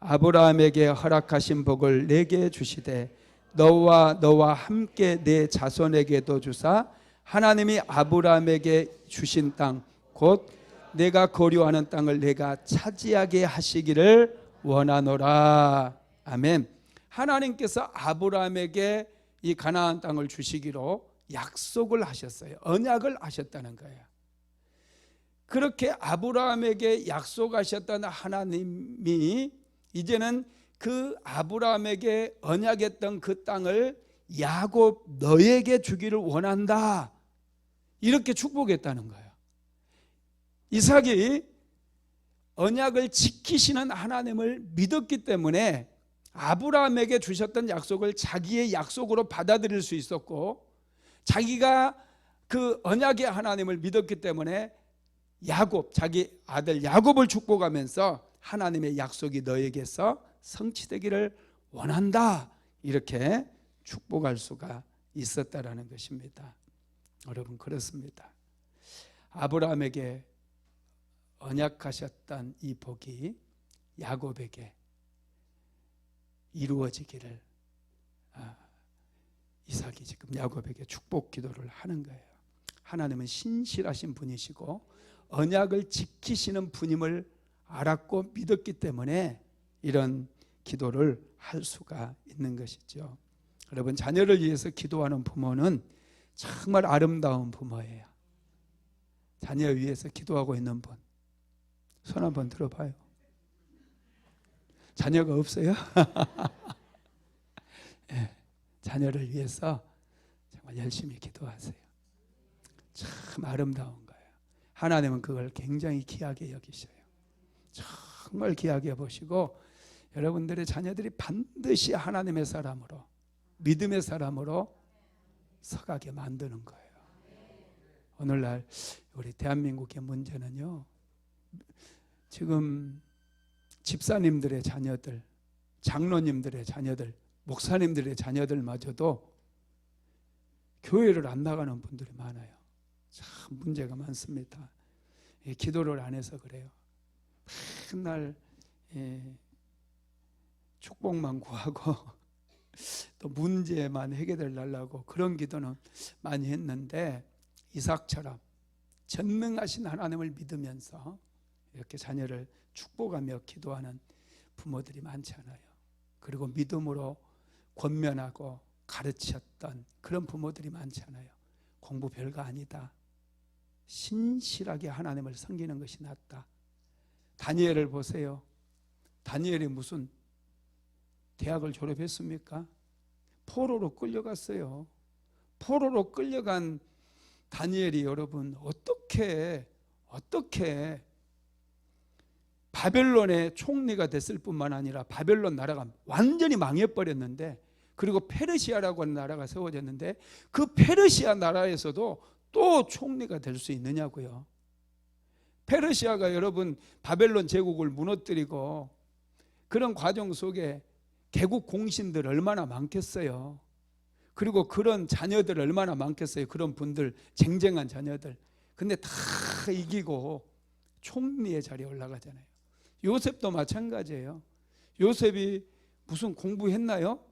아브라함에게 허락하신 복을 내게 주시되 너와 함께 내 자손에게도 주사 하나님이 아브라함에게 주신 땅 곧 내가 거류하는 땅을 내가 차지하게 하시기를 원하노라. 아멘. 하나님께서 아브라함에게 이 가나안 땅을 주시기로 약속을 하셨어요. 언약을 하셨다는 거예요. 그렇게 아브라함에게 약속하셨던 하나님이 이제는 그 아브라함에게 언약했던 그 땅을 야곱 너에게 주기를 원한다, 이렇게 축복했다는 거예요. 이삭이 언약을 지키시는 하나님을 믿었기 때문에 아브라함에게 주셨던 약속을 자기의 약속으로 받아들일 수 있었고, 자기가 그 언약의 하나님을 믿었기 때문에 야곱, 자기 아들 야곱을 축복하면서 하나님의 약속이 너에게서 성취되기를 원한다, 이렇게 축복할 수가 있었다라는 것입니다. 여러분, 그렇습니다. 아브라함에게 언약하셨던 이 복이 야곱에게 이루어지기를 이삭이 지금 야곱에게 축복 기도를 하는 거예요. 하나님은 신실하신 분이시고 언약을 지키시는 분임을 알았고 믿었기 때문에 이런 기도를 할 수가 있는 것이죠. 여러분, 자녀를 위해서 기도하는 부모는 정말 아름다운 부모예요. 자녀 위해서 기도하고 있는 분 손 한번 들어봐요. 자녀가 없어요? 네, 자녀를 위해서 정말 열심히 기도하세요. 참 아름다운 거예요. 하나님은 그걸 굉장히 귀하게 여기셔요. 정말 귀하게 보시고 여러분들의 자녀들이 반드시 하나님의 사람으로, 믿음의 사람으로 서가게 만드는 거예요. 오늘날 우리 대한민국의 문제는요, 지금 집사님들의 자녀들, 장로님들의 자녀들, 목사님들의 자녀들마저도 교회를 안 나가는 분들이 많아요. 참 문제가 많습니다. 기도를 안 해서 그래요. 맨날 축복만 구하고 또 문제만 해결해 달라고 그런 기도는 많이 했는데, 이삭처럼 전능하신 하나님을 믿으면서 이렇게 자녀를 축복하며 기도하는 부모들이 많지 않아요. 그리고 믿음으로 권면하고 가르쳤던 그런 부모들이 많지 않아요. 공부 별거 아니다, 신실하게 하나님을 섬기는 것이 낫다. 다니엘을 보세요. 다니엘이 무슨 대학을 졸업했습니까? 포로로 끌려갔어요. 포로로 끌려간 다니엘이 여러분 어떻게 바벨론의 총리가 됐을 뿐만 아니라 바벨론 나라가 완전히 망해버렸는데, 그리고 페르시아라고 하는 나라가 세워졌는데 그 페르시아 나라에서도 또 총리가 될 수 있느냐고요. 페르시아가 여러분 바벨론 제국을 무너뜨리고 그런 과정 속에 개국 공신들 얼마나 많겠어요. 그리고 그런 자녀들 얼마나 많겠어요. 그런 분들, 쟁쟁한 자녀들. 근데 다 이기고 총리의 자리에 올라가잖아요. 요셉도 마찬가지예요. 요셉이 무슨 공부했나요?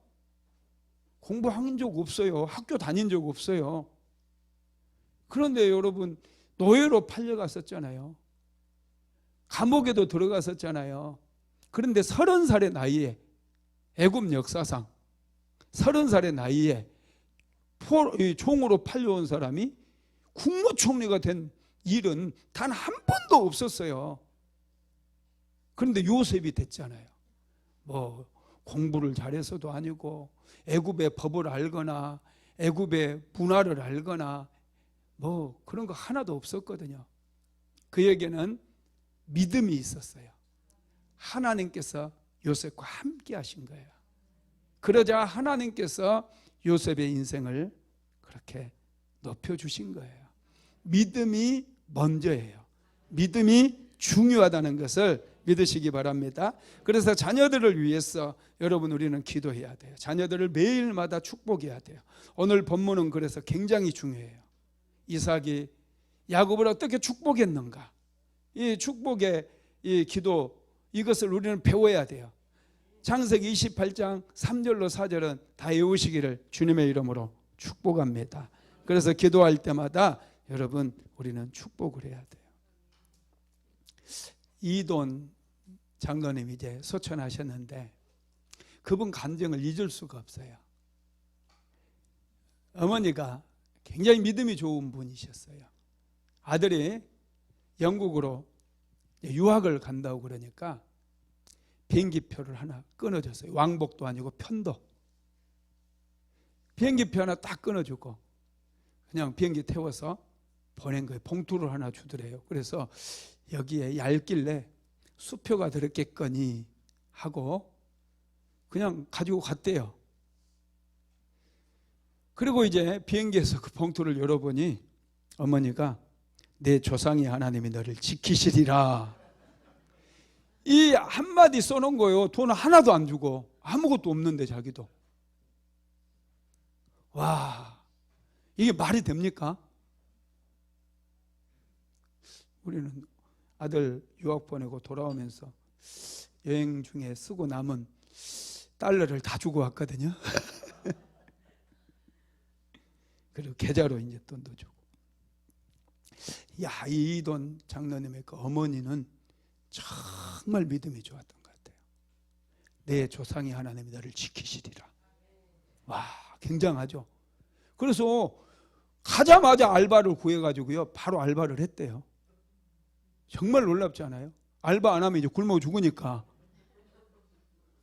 공부한 적 없어요. 학교 다닌 적 없어요. 그런데 여러분 노예로 팔려갔었잖아요. 감옥에도 들어갔었잖아요. 그런데 30살의 나이에, 애굽 역사상 30살의 나이에 종으로 팔려온 사람이 국무총리가 된 일은 단 한 번도 없었어요. 그런데 요셉이 됐잖아요. 뭐 공부를 잘해서도 아니고 애굽의 법을 알거나 애굽의 문화를 알거나 뭐 그런 거 하나도 없었거든요. 그에게는 믿음이 있었어요. 하나님께서 요셉과 함께 하신 거예요. 그러자 하나님께서 요셉의 인생을 그렇게 높여주신 거예요. 믿음이 먼저예요. 믿음이 중요하다는 것을 믿으시기 바랍니다. 그래서 자녀들을 위해서 여러분 우리는 기도해야 돼요. 자녀들을 매일마다 축복해야 돼요. 오늘 본문은 그래서 굉장히 중요해요. 이삭이 야곱을 어떻게 축복했는가, 이 축복의 이 기도, 이것을 우리는 배워야 돼요. 창세기 28장 3절로 4절은 다 외우시기를 주님의 이름으로 축복합니다. 그래서 기도할 때마다 여러분 우리는 축복을 해야 돼요. 이돈 장로님 이제 소천하셨는데 그분 감정을 잊을 수가 없어요. 어머니가 굉장히 믿음이 좋은 분이셨어요. 아들이 영국으로 유학을 간다고 그러니까 비행기표를 하나 끊어줬어요. 왕복도 아니고 편도. 비행기표 하나 딱 끊어주고 그냥 비행기 태워서 보낸 거예요. 봉투를 하나 주더래요. 그래서 여기에 얇길래 수표가 들었겠거니 하고 그냥 가지고 갔대요. 그리고 이제 비행기에서 그 봉투를 열어보니 어머니가 내 조상이 하나님이 너를 지키시리라, 이 한마디 써놓은 거예요. 돈 하나도 안 주고, 아무것도 없는데 자기도. 와, 이게 말이 됩니까? 우리는 아들 유학 보내고 돌아오면서 여행 중에 쓰고 남은 달러를 다 주고 왔거든요. 그리고 계좌로 이제 돈도 주고. 야, 이돈 장로님의 그 어머니는 정말 믿음이 좋았던 것 같아요. 내 조상이 하나님이 너를 지키시리라. 와, 굉장하죠. 그래서 가자마자 알바를 구해가지고요, 바로 알바를 했대요. 정말 놀랍지 않아요? 알바 안 하면 이제 굶어 죽으니까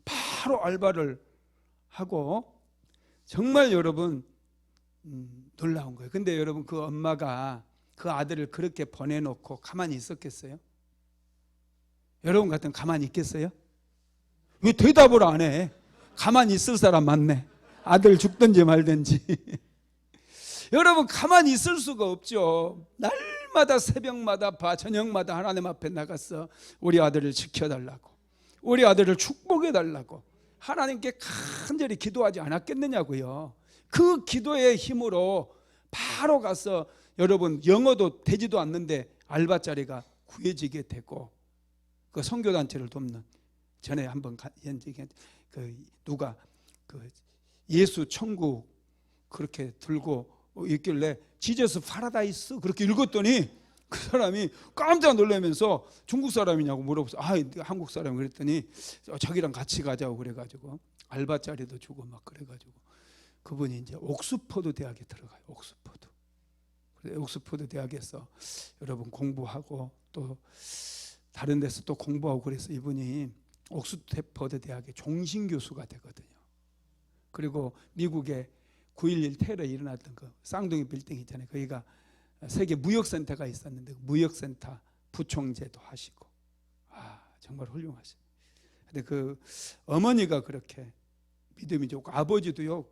바로 알바를 하고, 정말 여러분 놀라운 거예요. 근데 여러분 그 엄마가 그 아들을 그렇게 보내놓고 가만히 있었겠어요? 여러분 같으면 가만히 있겠어요? 왜 대답을 안 해? 가만히 있을 사람 많네. 아들 죽든지 말든지. 여러분 가만히 있을 수가 없죠. 날마다 새벽마다 저녁마다 하나님 앞에 나가서 우리 아들을 지켜달라고, 우리 아들을 축복해달라고 하나님께 간절히 기도하지 않았겠느냐고요. 그 기도의 힘으로 바로 가서 여러분 영어도 되지도 않는데 알바 자리가 구해지게 되고, 그 선교단체를 돕는, 전에 한번 누가 그 예수 천국 그렇게 들고 있길래 지저스 파라다이스 그렇게 읽었더니 그 사람이 깜짝 놀라면서 중국 사람이냐고 물어보서 한국 사람 그랬더니 자기랑 같이 가자고 그래가지고 알바자리도 주고 막 그래가지고 그분이 이제 옥스퍼드 대학에 들어가요. 옥스퍼드. 그래서 옥스퍼드 대학에서 여러분 공부하고 또 다른 데서 또 공부하고 그래서 이분이 옥스퍼드 대학의 종신 교수가 되거든요. 그리고 미국의 9.11 테러 일어났던 그 쌍둥이 빌딩 있잖아요. 거기가 세계 무역센터가 있었는데 무역센터 부총재도 하시고 정말 훌륭하시. 근데 그 어머니가 그렇게 믿음이 좋고 아버지도요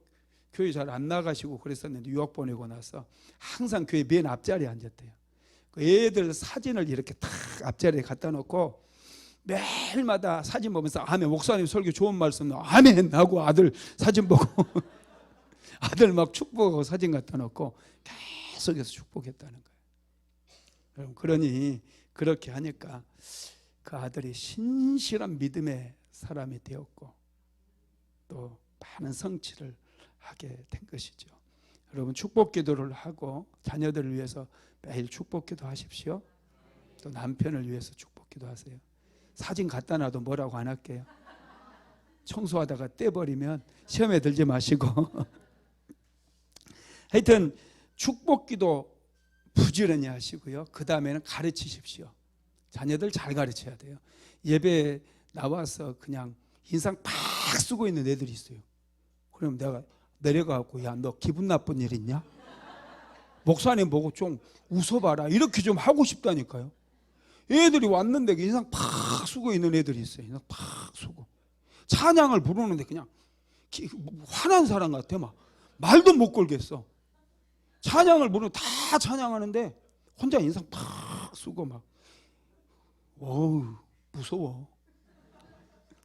교회 잘 안 나가시고 그랬었는데 유학 보내고 나서 항상 교회 맨 앞자리에 앉았대요. 그 애들 사진을 이렇게 탁 앞자리에 갖다 놓고 매일마다 사진 보면서 아멘 목사님 설교 좋은 말씀 아멘 하고 아들 사진 보고 아들 막 축복하고 사진 갖다 놓고 계속해서 축복했다는 거예요. 그러니 그렇게 하니까 그 아들이 신실한 믿음의 사람이 되었고 또 많은 성취를 하게 된 것이죠. 여러분 축복 기도를 하고 자녀들을 위해서 매일 축복 기도 하십시오. 또 남편을 위해서 축복 기도하세요. 사진 갖다 놔도 뭐라고 안 할게요. 청소하다가 떼버리면 시험에 들지 마시고 하여튼 축복 기도 부지런히 하시고요. 그 다음에는 가르치십시오. 자녀들 잘 가르쳐야 돼요. 예배 나와서 그냥 인상 팍 쓰고 있는 애들이 있어요. 그럼 내가 내려가고 야 너 기분 나쁜 일 있냐? 목사님 보고 좀 웃어봐라 이렇게 좀 하고 싶다니까요. 애들이 왔는데 인상 팍 쓰고 있는 애들이 있어요. 인상 팍 쓰고 찬양을 부르는데 그냥 화난 사람 같아. 막 말도 못 걸겠어. 찬양을 부르면 다 찬양하는데 혼자 인상 팍 쓰고 막 어우 무서워.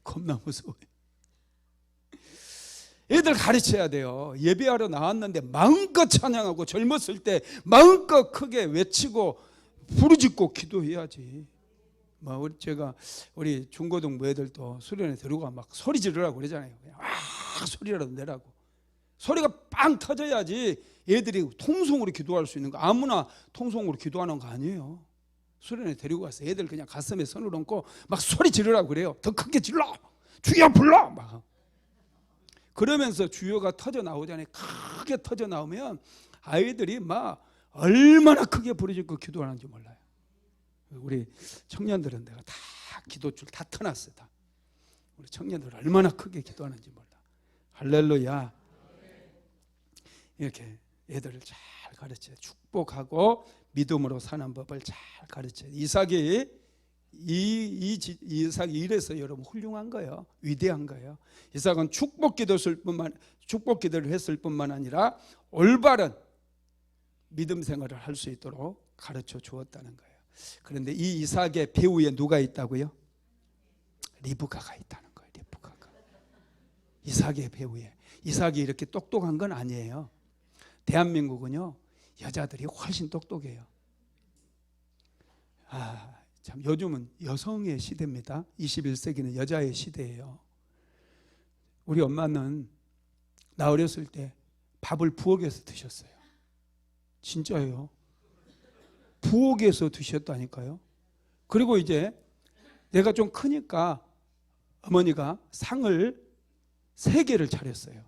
겁나 무서워. 애들 가르쳐야 돼요. 예배하러 나왔는데 마음껏 찬양하고 젊었을 때 마음껏 크게 외치고 부르짖고 기도해야지. 제가 우리 중고등부 애들도 수련회 데리고 막 소리 지르라고 그러잖아요. 소리라도 내라고. 소리가 빵 터져야지 애들이 통성으로 기도할 수 있는 거. 아무나 통성으로 기도하는 거 아니에요. 수련회 데리고 가서 애들 그냥 가슴에 손을 얹고 막 소리 지르라고 그래요. 더 크게 질러. 주여 불러. 막. 그러면서 주여가 터져 나오잖아요. 크게 터져 나오면 아이들이 막 얼마나 크게 부르짖고 기도하는지 몰라요. 우리 청년들은 내가 다 기도줄 다 터놨어. 다. 우리 청년들 얼마나 크게 기도하는지 몰라. 할렐루야. 이렇게 애들을 잘 가르쳐요. 축복하고 믿음으로 사는 법을 잘 가르쳐요. 이삭이 이래서 여러분 훌륭한 거예요. 위대한 거예요. 이삭은 축복 기도를 했을 뿐만 아니라 올바른 믿음 생활을 할 수 있도록 가르쳐 주었다는 거예요. 그런데 이 이삭의 배후에 누가 있다고요? 리브가가 있다는 거예요. 리브가가. 이삭의 배후에. 이삭이 이렇게 똑똑한 건 아니에요. 대한민국은요 여자들이 훨씬 똑똑해요. 참 요즘은 여성의 시대입니다. 21세기는 여자의 시대예요. 우리 엄마는 나 어렸을 때 밥을 부엌에서 드셨어요. 진짜예요. 부엌에서 드셨다니까요. 그리고 이제 내가 좀 크니까 어머니가 상을 3개를 차렸어요.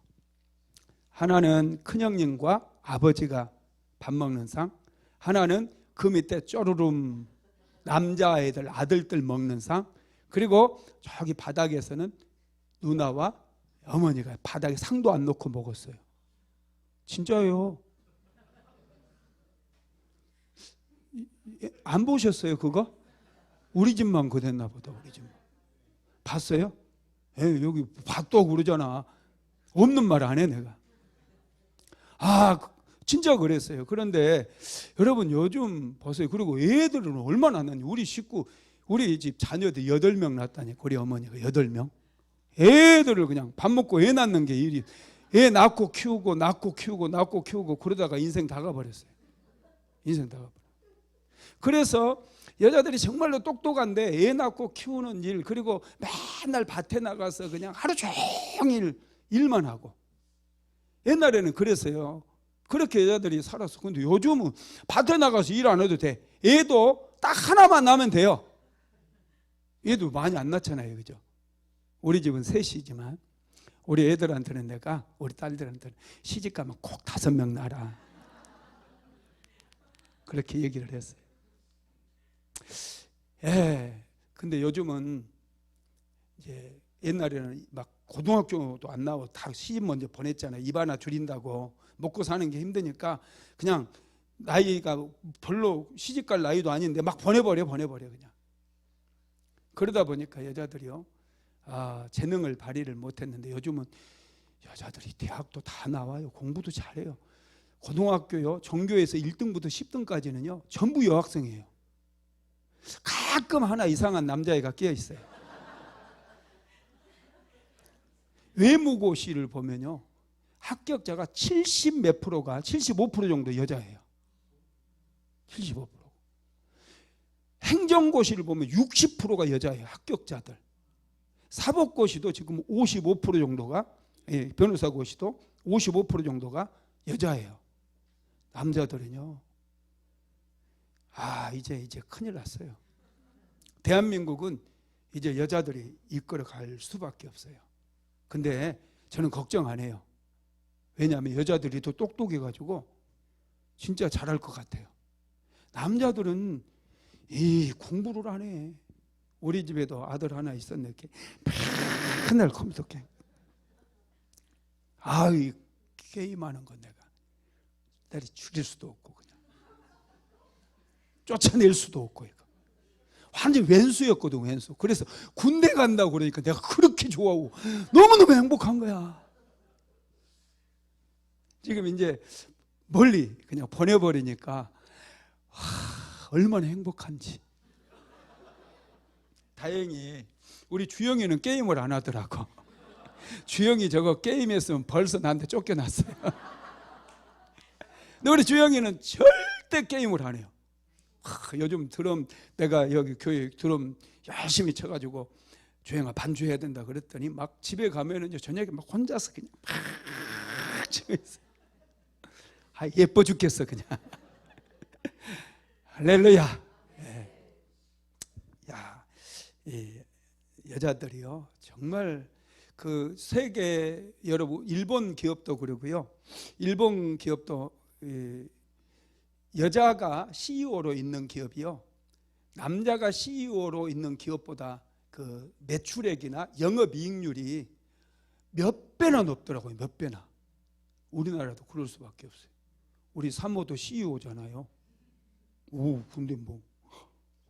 하나는 큰형님과 아버지가 밥 먹는 상, 하나는 그 밑에 쪼르름 남자애들 아들들 먹는 상, 그리고 저기 바닥에서는 누나와 어머니가 바닥에 상도 안 놓고 먹었어요. 진짜예요. 안 보셨어요 그거? 우리 집만 그랬나 보다. 우리 집만 봤어요? 여기 봤다고 그러잖아. 없는 말 안 해 내가. 진짜 그랬어요. 그런데 여러분 요즘 보세요. 그리고 애들은 얼마나 낳니? 우리 식구 우리 집 자녀들 8명 낳았다니까. 우리 어머니가 8명. 애들을 그냥 밥 먹고 애 낳는 게 일이. 애 낳고 키우고 낳고 키우고 낳고 키우고 그러다가 인생 다 가버렸어요. 인생 다 가버렸어요. 그래서 여자들이 정말로 똑똑한데 애 낳고 키우는 일, 그리고 맨날 밭에 나가서 그냥 하루 종일 일만 하고 옛날에는 그랬어요. 그렇게 여자들이 살았어. 근데 요즘은 밭에 나가서 일 안 해도 돼. 애도 딱 하나만 낳으면 돼요. 얘도 많이 안 낳잖아요, 그죠? 우리 집은 셋이지만 우리 애들한테는 내가, 우리 딸들한테는 시집가면 꼭 5명 낳아라, 그렇게 얘기를 했어요. 예. 근데 요즘은 이제 옛날에는 막 고등학교도 안 나오고 다 시집 먼저 보냈잖아요. 입 하나 줄인다고 먹고 사는 게 힘드니까 그냥 나이가 별로 시집갈 나이도 아닌데 막 보내버려 그냥. 그러다 보니까 여자들이요, 재능을 발휘를 못했는데 요즘은 여자들이 대학도 다 나와요. 공부도 잘해요. 고등학교요, 전교에서 1등부터 10등까지는요 전부 여학생이에요. 가끔 하나 이상한 남자애가 끼어 있어요. 외무고시를 보면요, 합격자가 70 몇 프로가 75% 정도 여자예요. 75%. 행정고시를 보면 60%가 여자예요, 합격자들. 사법고시도 지금 55% 정도가, 변호사고시도 55% 정도가 여자예요. 남자들은요, 이제 큰일 났어요. 대한민국은 이제 여자들이 이끌어 갈 수밖에 없어요. 근데 저는 걱정 안 해요. 왜냐하면 여자들이 더 똑똑해가지고 진짜 잘할 것 같아요. 남자들은 공부를 안 해. 우리 집에도 아들 하나 있었는데 맨날 컴퓨터 게임. 이 게임하는 건 내가 줄일 수도 없고 그냥 쫓아낼 수도 없고, 이거 완전 왼수였거든, 왼수. 그래서 군대 간다고 그러니까 내가 그렇게 좋아하고 너무너무 행복한 거야. 지금 이제 멀리 그냥 보내버리니까 얼마나 행복한지. 다행히 우리 주영이는 게임을 안 하더라고. 주영이 저거 게임했으면 벌써 나한테 쫓겨났어요. 근데 우리 주영이는 절대 게임을 안 해요. 요즘 드럼, 내가 여기 교회 드럼 열심히 쳐가지고 주영아 반주해야 된다 그랬더니 막 집에 가면은 이제 저녁에 막 혼자서 그냥 막 치고 있어요. 예뻐 죽겠어 그냥. 할렐루야. 이 여자들이요, 정말 그 세계, 여러분 일본 기업도 그러고요, 일본 기업도 여자가 CEO로 있는 기업이요, 남자가 CEO로 있는 기업보다 그 매출액이나 영업이익률이 몇 배나 높더라고요. 몇 배나. 우리나라도 그럴 수밖에 없어요. 우리 사모도 CEO잖아요. 근데 뭐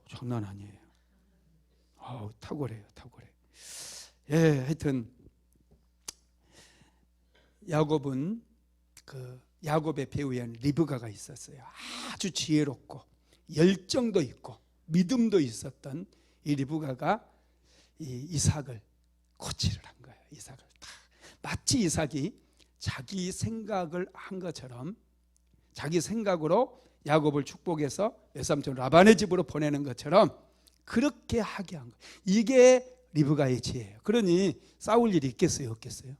장난 아니에요. 탁월해요, 탁월해. 하여튼 야곱은 그 야곱의 배우에 리브가가 있었어요. 아주 지혜롭고 열정도 있고 믿음도 있었던 이 리브가가 이 이삭을 코치를 한 거예요. 이삭을 마치 이삭이 자기 생각을 한 것처럼, 자기 생각으로 야곱을 축복해서 외삼촌 라반의 집으로 보내는 것처럼 그렇게 하게 한 거예요. 이게 리브가의 지혜예요. 그러니 싸울 일이 있겠어요, 없겠어요?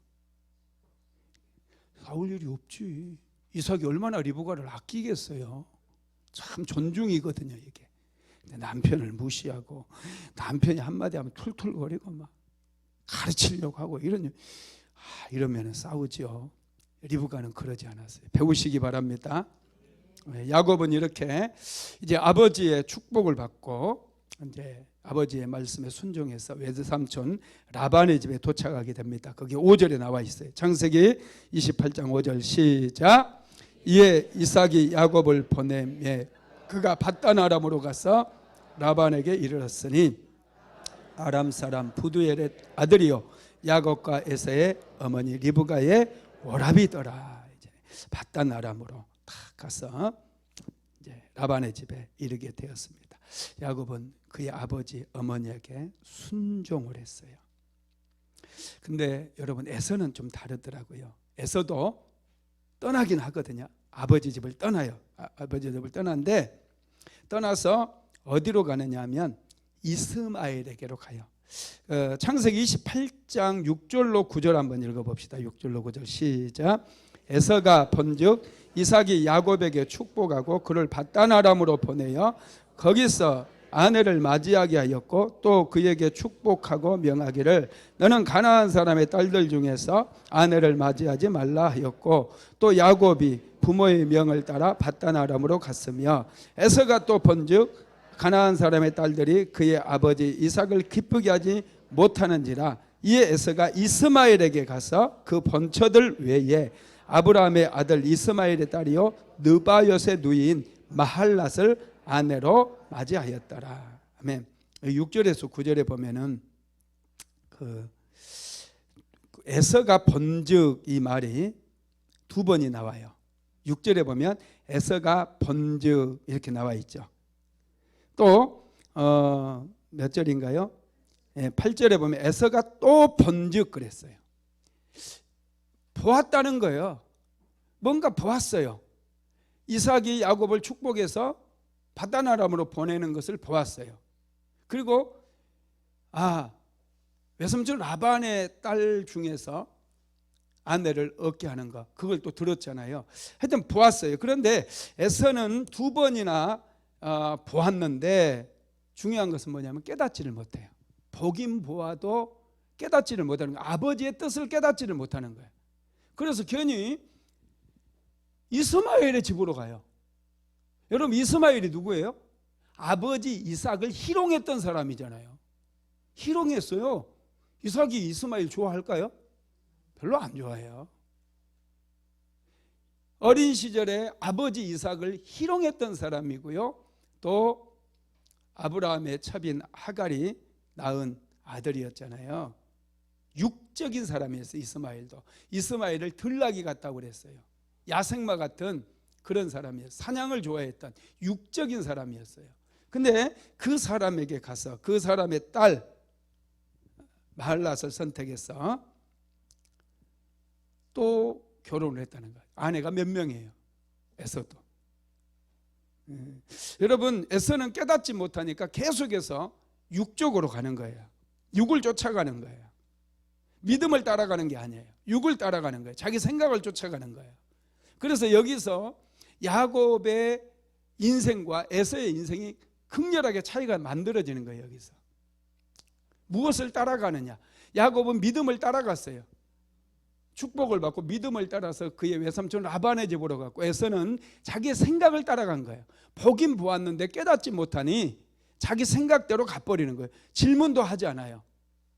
싸울 일이 없지. 이삭이 얼마나 리브가를 아끼겠어요. 참 존중이거든요, 이게. 근데 남편을 무시하고 남편이 한마디 하면 툴툴거리고 막 가르치려고 하고 이러면 싸우죠. 리브가는 그러지 않았어요. 배우시기 바랍니다. 야곱은 이렇게 이제 아버지의 축복을 받고 이제 아버지의 말씀에 순종해서 외삼촌 라반의 집에 도착하게 됩니다. 거기 5절에 나와 있어요. 창세기 28장 5절 시작. 이에 이삭이 야곱을 보내매 그가 밧단 아람으로 가서 라반에게 이르렀으니 아람 사람 부두엘의 아들이요 야곱과 에서의 어머니 리브가의 오라비더라. 이제 밧단 아람으로 딱 가서 이제 라반의 집에 이르게 되었습니다. 야곱은 그의 아버지 어머니에게 순종을 했어요. 근데 여러분, 에서는 좀 다르더라고요. 에서도 떠나긴 하거든요. 아버지 집을 떠나요. 아버지 집을 떠나는데 떠나서 어디로 가느냐 하면 이스마엘에게로 가요. 창세기 28장 6절로 9절 한번 읽어봅시다. 6절로 9절 시작. 에서가 본즉 이삭이 야곱에게 축복하고 그를 밧단 아람으로 보내어 거기서 아내를 맞이하게 하였고 또 그에게 축복하고 명하기를 너는 가나안 사람의 딸들 중에서 아내를 맞이하지 말라 하였고 또 야곱이 부모의 명을 따라 밧단 아람으로 갔으며 에서가 또 본즉 가나안 사람의 딸들이 그의 아버지 이삭을 기쁘게 하지 못하는지라 이에 에서가 이스마엘에게 가서 그 본처들 외에 아브라함의 아들 이스마엘의 딸이요 느바요의 누이인 마할랏을 아내로 맞이하였더라. 아멘. 6절에서 9절에 보면은 그 에서가 본즉 이 말이 두 번이 나와요. 6절에 보면 에서가 본즉 이렇게 나와 있죠. 또 몇 절인가요? 8절에 보면 에서가 또 본즉 그랬어요. 보았다는 거예요. 뭔가 보았어요. 이삭이 야곱을 축복해서 밧단 아람으로 보내는 것을 보았어요. 그리고 외삼촌 라반의 딸 중에서 아내를 얻게 하는 것, 그걸 또 들었잖아요. 하여튼 보았어요. 그런데 에서는 두 번이나 보았는데 중요한 것은 뭐냐면 깨닫지를 못해요. 보긴 보아도 깨닫지를 못하는 거예요. 아버지의 뜻을 깨닫지를 못하는 거예요. 그래서 괜히 이스마엘의 집으로 가요. 여러분 이스마엘이 누구예요? 아버지 이삭을 희롱했던 사람이잖아요. 희롱했어요. 이삭이 이스마엘 좋아할까요? 별로 안 좋아해요. 어린 시절에 아버지 이삭을 희롱했던 사람이고요. 또 아브라함의 첩인 하갈이 낳은 아들이었잖아요. 육적인 사람이었어요. 이스마엘도. 이스마엘을 들나귀 같다고 그랬어요. 야생마 같은 그런 사람이었어요. 사냥을 좋아했던 육적인 사람이었어요. 근데 그 사람에게 가서 그 사람의 딸 마할랏을 선택해서 또 결혼을 했다는 거예요. 아내가 몇 명이에요? 에서도. 여러분 에서는 깨닫지 못하니까 계속해서 육적으로 가는 거예요. 육을 쫓아가는 거예요. 믿음을 따라가는 게 아니에요. 육을 따라가는 거예요. 자기 생각을 쫓아가는 거예요. 그래서 여기서 야곱의 인생과 에서의 인생이 극렬하게 차이가 만들어지는 거예요. 여기서 무엇을 따라가느냐? 야곱은 믿음을 따라갔어요. 축복을 받고 믿음을 따라서 그의 외삼촌 라반의 집으로 갔고 에서는 자기의 생각을 따라간 거예요. 보긴 보았는데 깨닫지 못하니 자기 생각대로 가버리는 거예요. 질문도 하지 않아요.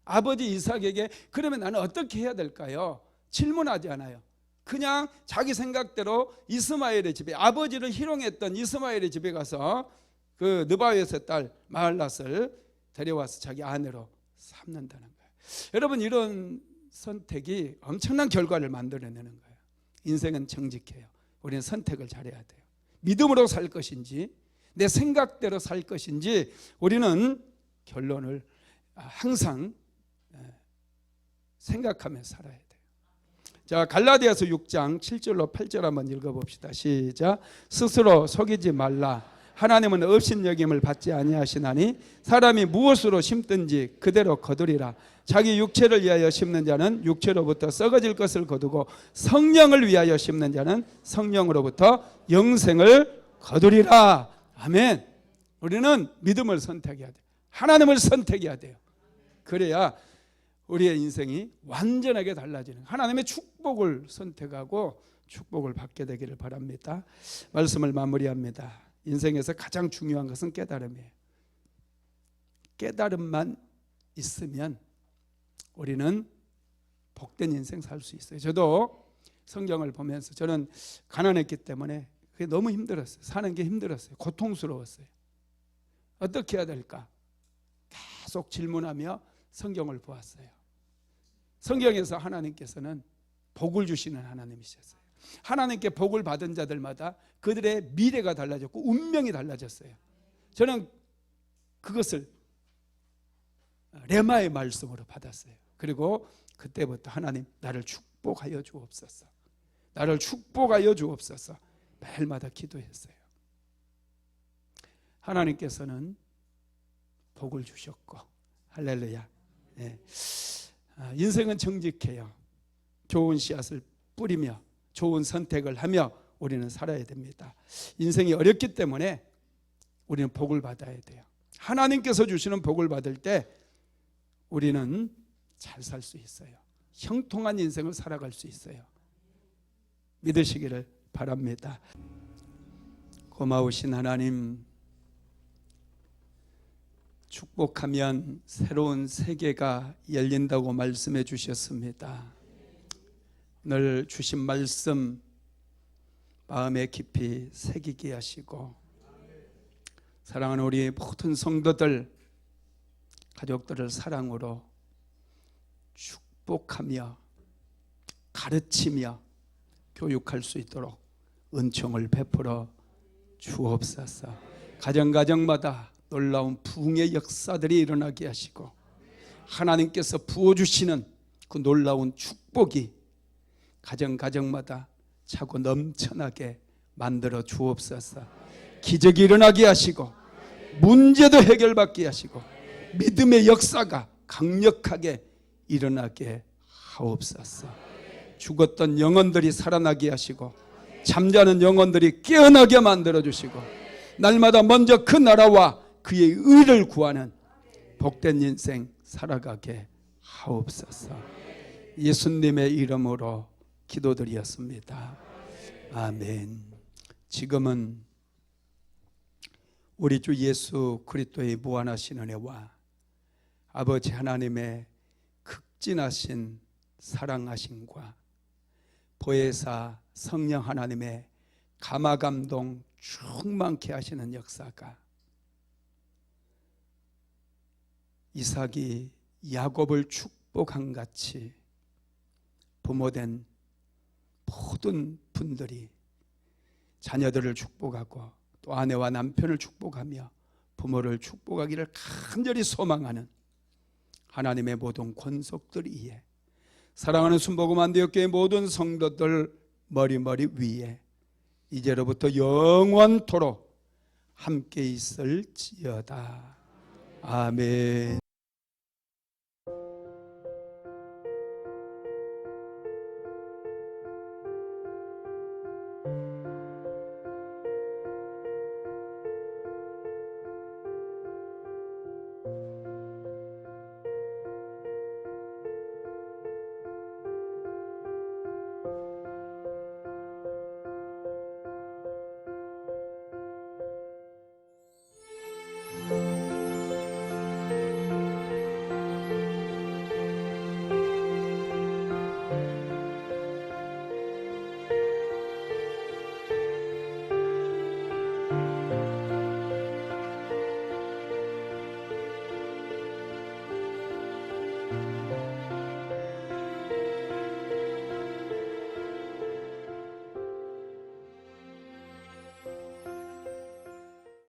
아버지 이삭에게 그러면 나는 어떻게 해야 될까요? 질문하지 않아요. 그냥 자기 생각대로 이스마엘의 집에, 아버지를 희롱했던 이스마엘의 집에 가서 그 느바요의 딸 마할랏을 데려와서 자기 아내로 삼는다는 거예요. 여러분 이런 선택이 엄청난 결과를 만들어내는 거예요. 인생은 정직해요. 우리는 선택을 잘해야 돼요. 믿음으로 살 것인지 내 생각대로 살 것인지 우리는 결론을 항상 생각하면서 살아야 돼요. 자, 갈라디아서 6장 7절로 8절 한번 읽어봅시다. 시작. 스스로 속이지 말라. 하나님은 업신여김을 받지 아니하시나니 사람이 무엇으로 심든지 그대로 거두리라. 자기 육체를 위하여 심는 자는 육체로부터 썩어질 것을 거두고 성령을 위하여 심는 자는 성령으로부터 영생을 거두리라. 아멘. 우리는 믿음을 선택해야 돼요. 하나님을 선택해야 돼요. 그래야 우리의 인생이 완전하게 달라지는, 하나님의 축복을 선택하고 축복을 받게 되기를 바랍니다. 말씀을 마무리합니다. 인생에서 가장 중요한 것은 깨달음이에요. 깨달음만 있으면 우리는 복된 인생 살 수 있어요. 저도 성경을 보면서 저는 가난했기 때문에 그게 너무 힘들었어요. 사는 게 힘들었어요. 고통스러웠어요. 어떻게 해야 될까? 계속 질문하며 성경을 보았어요. 성경에서 하나님께서는 복을 주시는 하나님이셨어요. 하나님께 복을 받은 자들마다 그들의 미래가 달라졌고 운명이 달라졌어요. 저는 그것을 레마의 말씀으로 받았어요. 그리고 그때부터 하나님 나를 축복하여 주옵소서, 나를 축복하여 주옵소서 매일마다 기도했어요. 하나님께서는 복을 주셨고, 할렐루야. 네. 인생은 정직해요. 좋은 씨앗을 뿌리며 좋은 선택을 하며 우리는 살아야 됩니다. 인생이 어렵기 때문에 우리는 복을 받아야 돼요. 하나님께서 주시는 복을 받을 때 우리는 잘 살 수 있어요. 형통한 인생을 살아갈 수 있어요. 믿으시기를 바랍니다. 고마우신 하나님, 축복하면 새로운 세계가 열린다고 말씀해 주셨습니다. 오늘 주신 말씀 마음에 깊이 새기게 하시고, 사랑하는 우리 모든 성도들, 가족들을 사랑으로 축복하며 가르치며 교육할 수 있도록 은총을 베풀어 주옵소서. 가정가정마다 놀라운 부흥의 역사들이 일어나게 하시고, 하나님께서 부어주시는 그 놀라운 축복이 가정가정마다 차고 넘쳐나게 만들어 주옵소서. 기적이 일어나게 하시고, 문제도 해결받게 하시고, 믿음의 역사가 강력하게 일어나게 하옵소서. 죽었던 영혼들이 살아나게 하시고, 잠자는 영혼들이 깨어나게 만들어 주시고, 날마다 먼저 그 나라와 그의 의를 구하는 복된 인생 살아가게 하옵소서. 예수님의 이름으로 기도드렸습니다. 아멘. 지금은 우리 주 예수 그리스도의 무한하신 은혜와 아버지 하나님의 극진하신 사랑하심과 보혜사 성령 하나님의 감화감동 충만케 하시는 역사가 이삭이 야곱을 축복한 같이 부모된 모든 분들이 자녀들을 축복하고 또 아내와 남편을 축복하며 부모를 축복하기를 간절히 소망하는 하나님의 모든 권속들 위에, 사랑하는 순복음 안디옥교회 모든 성도들 머리 위에 이제로부터 영원토록 함께 있을지어다. 아멘.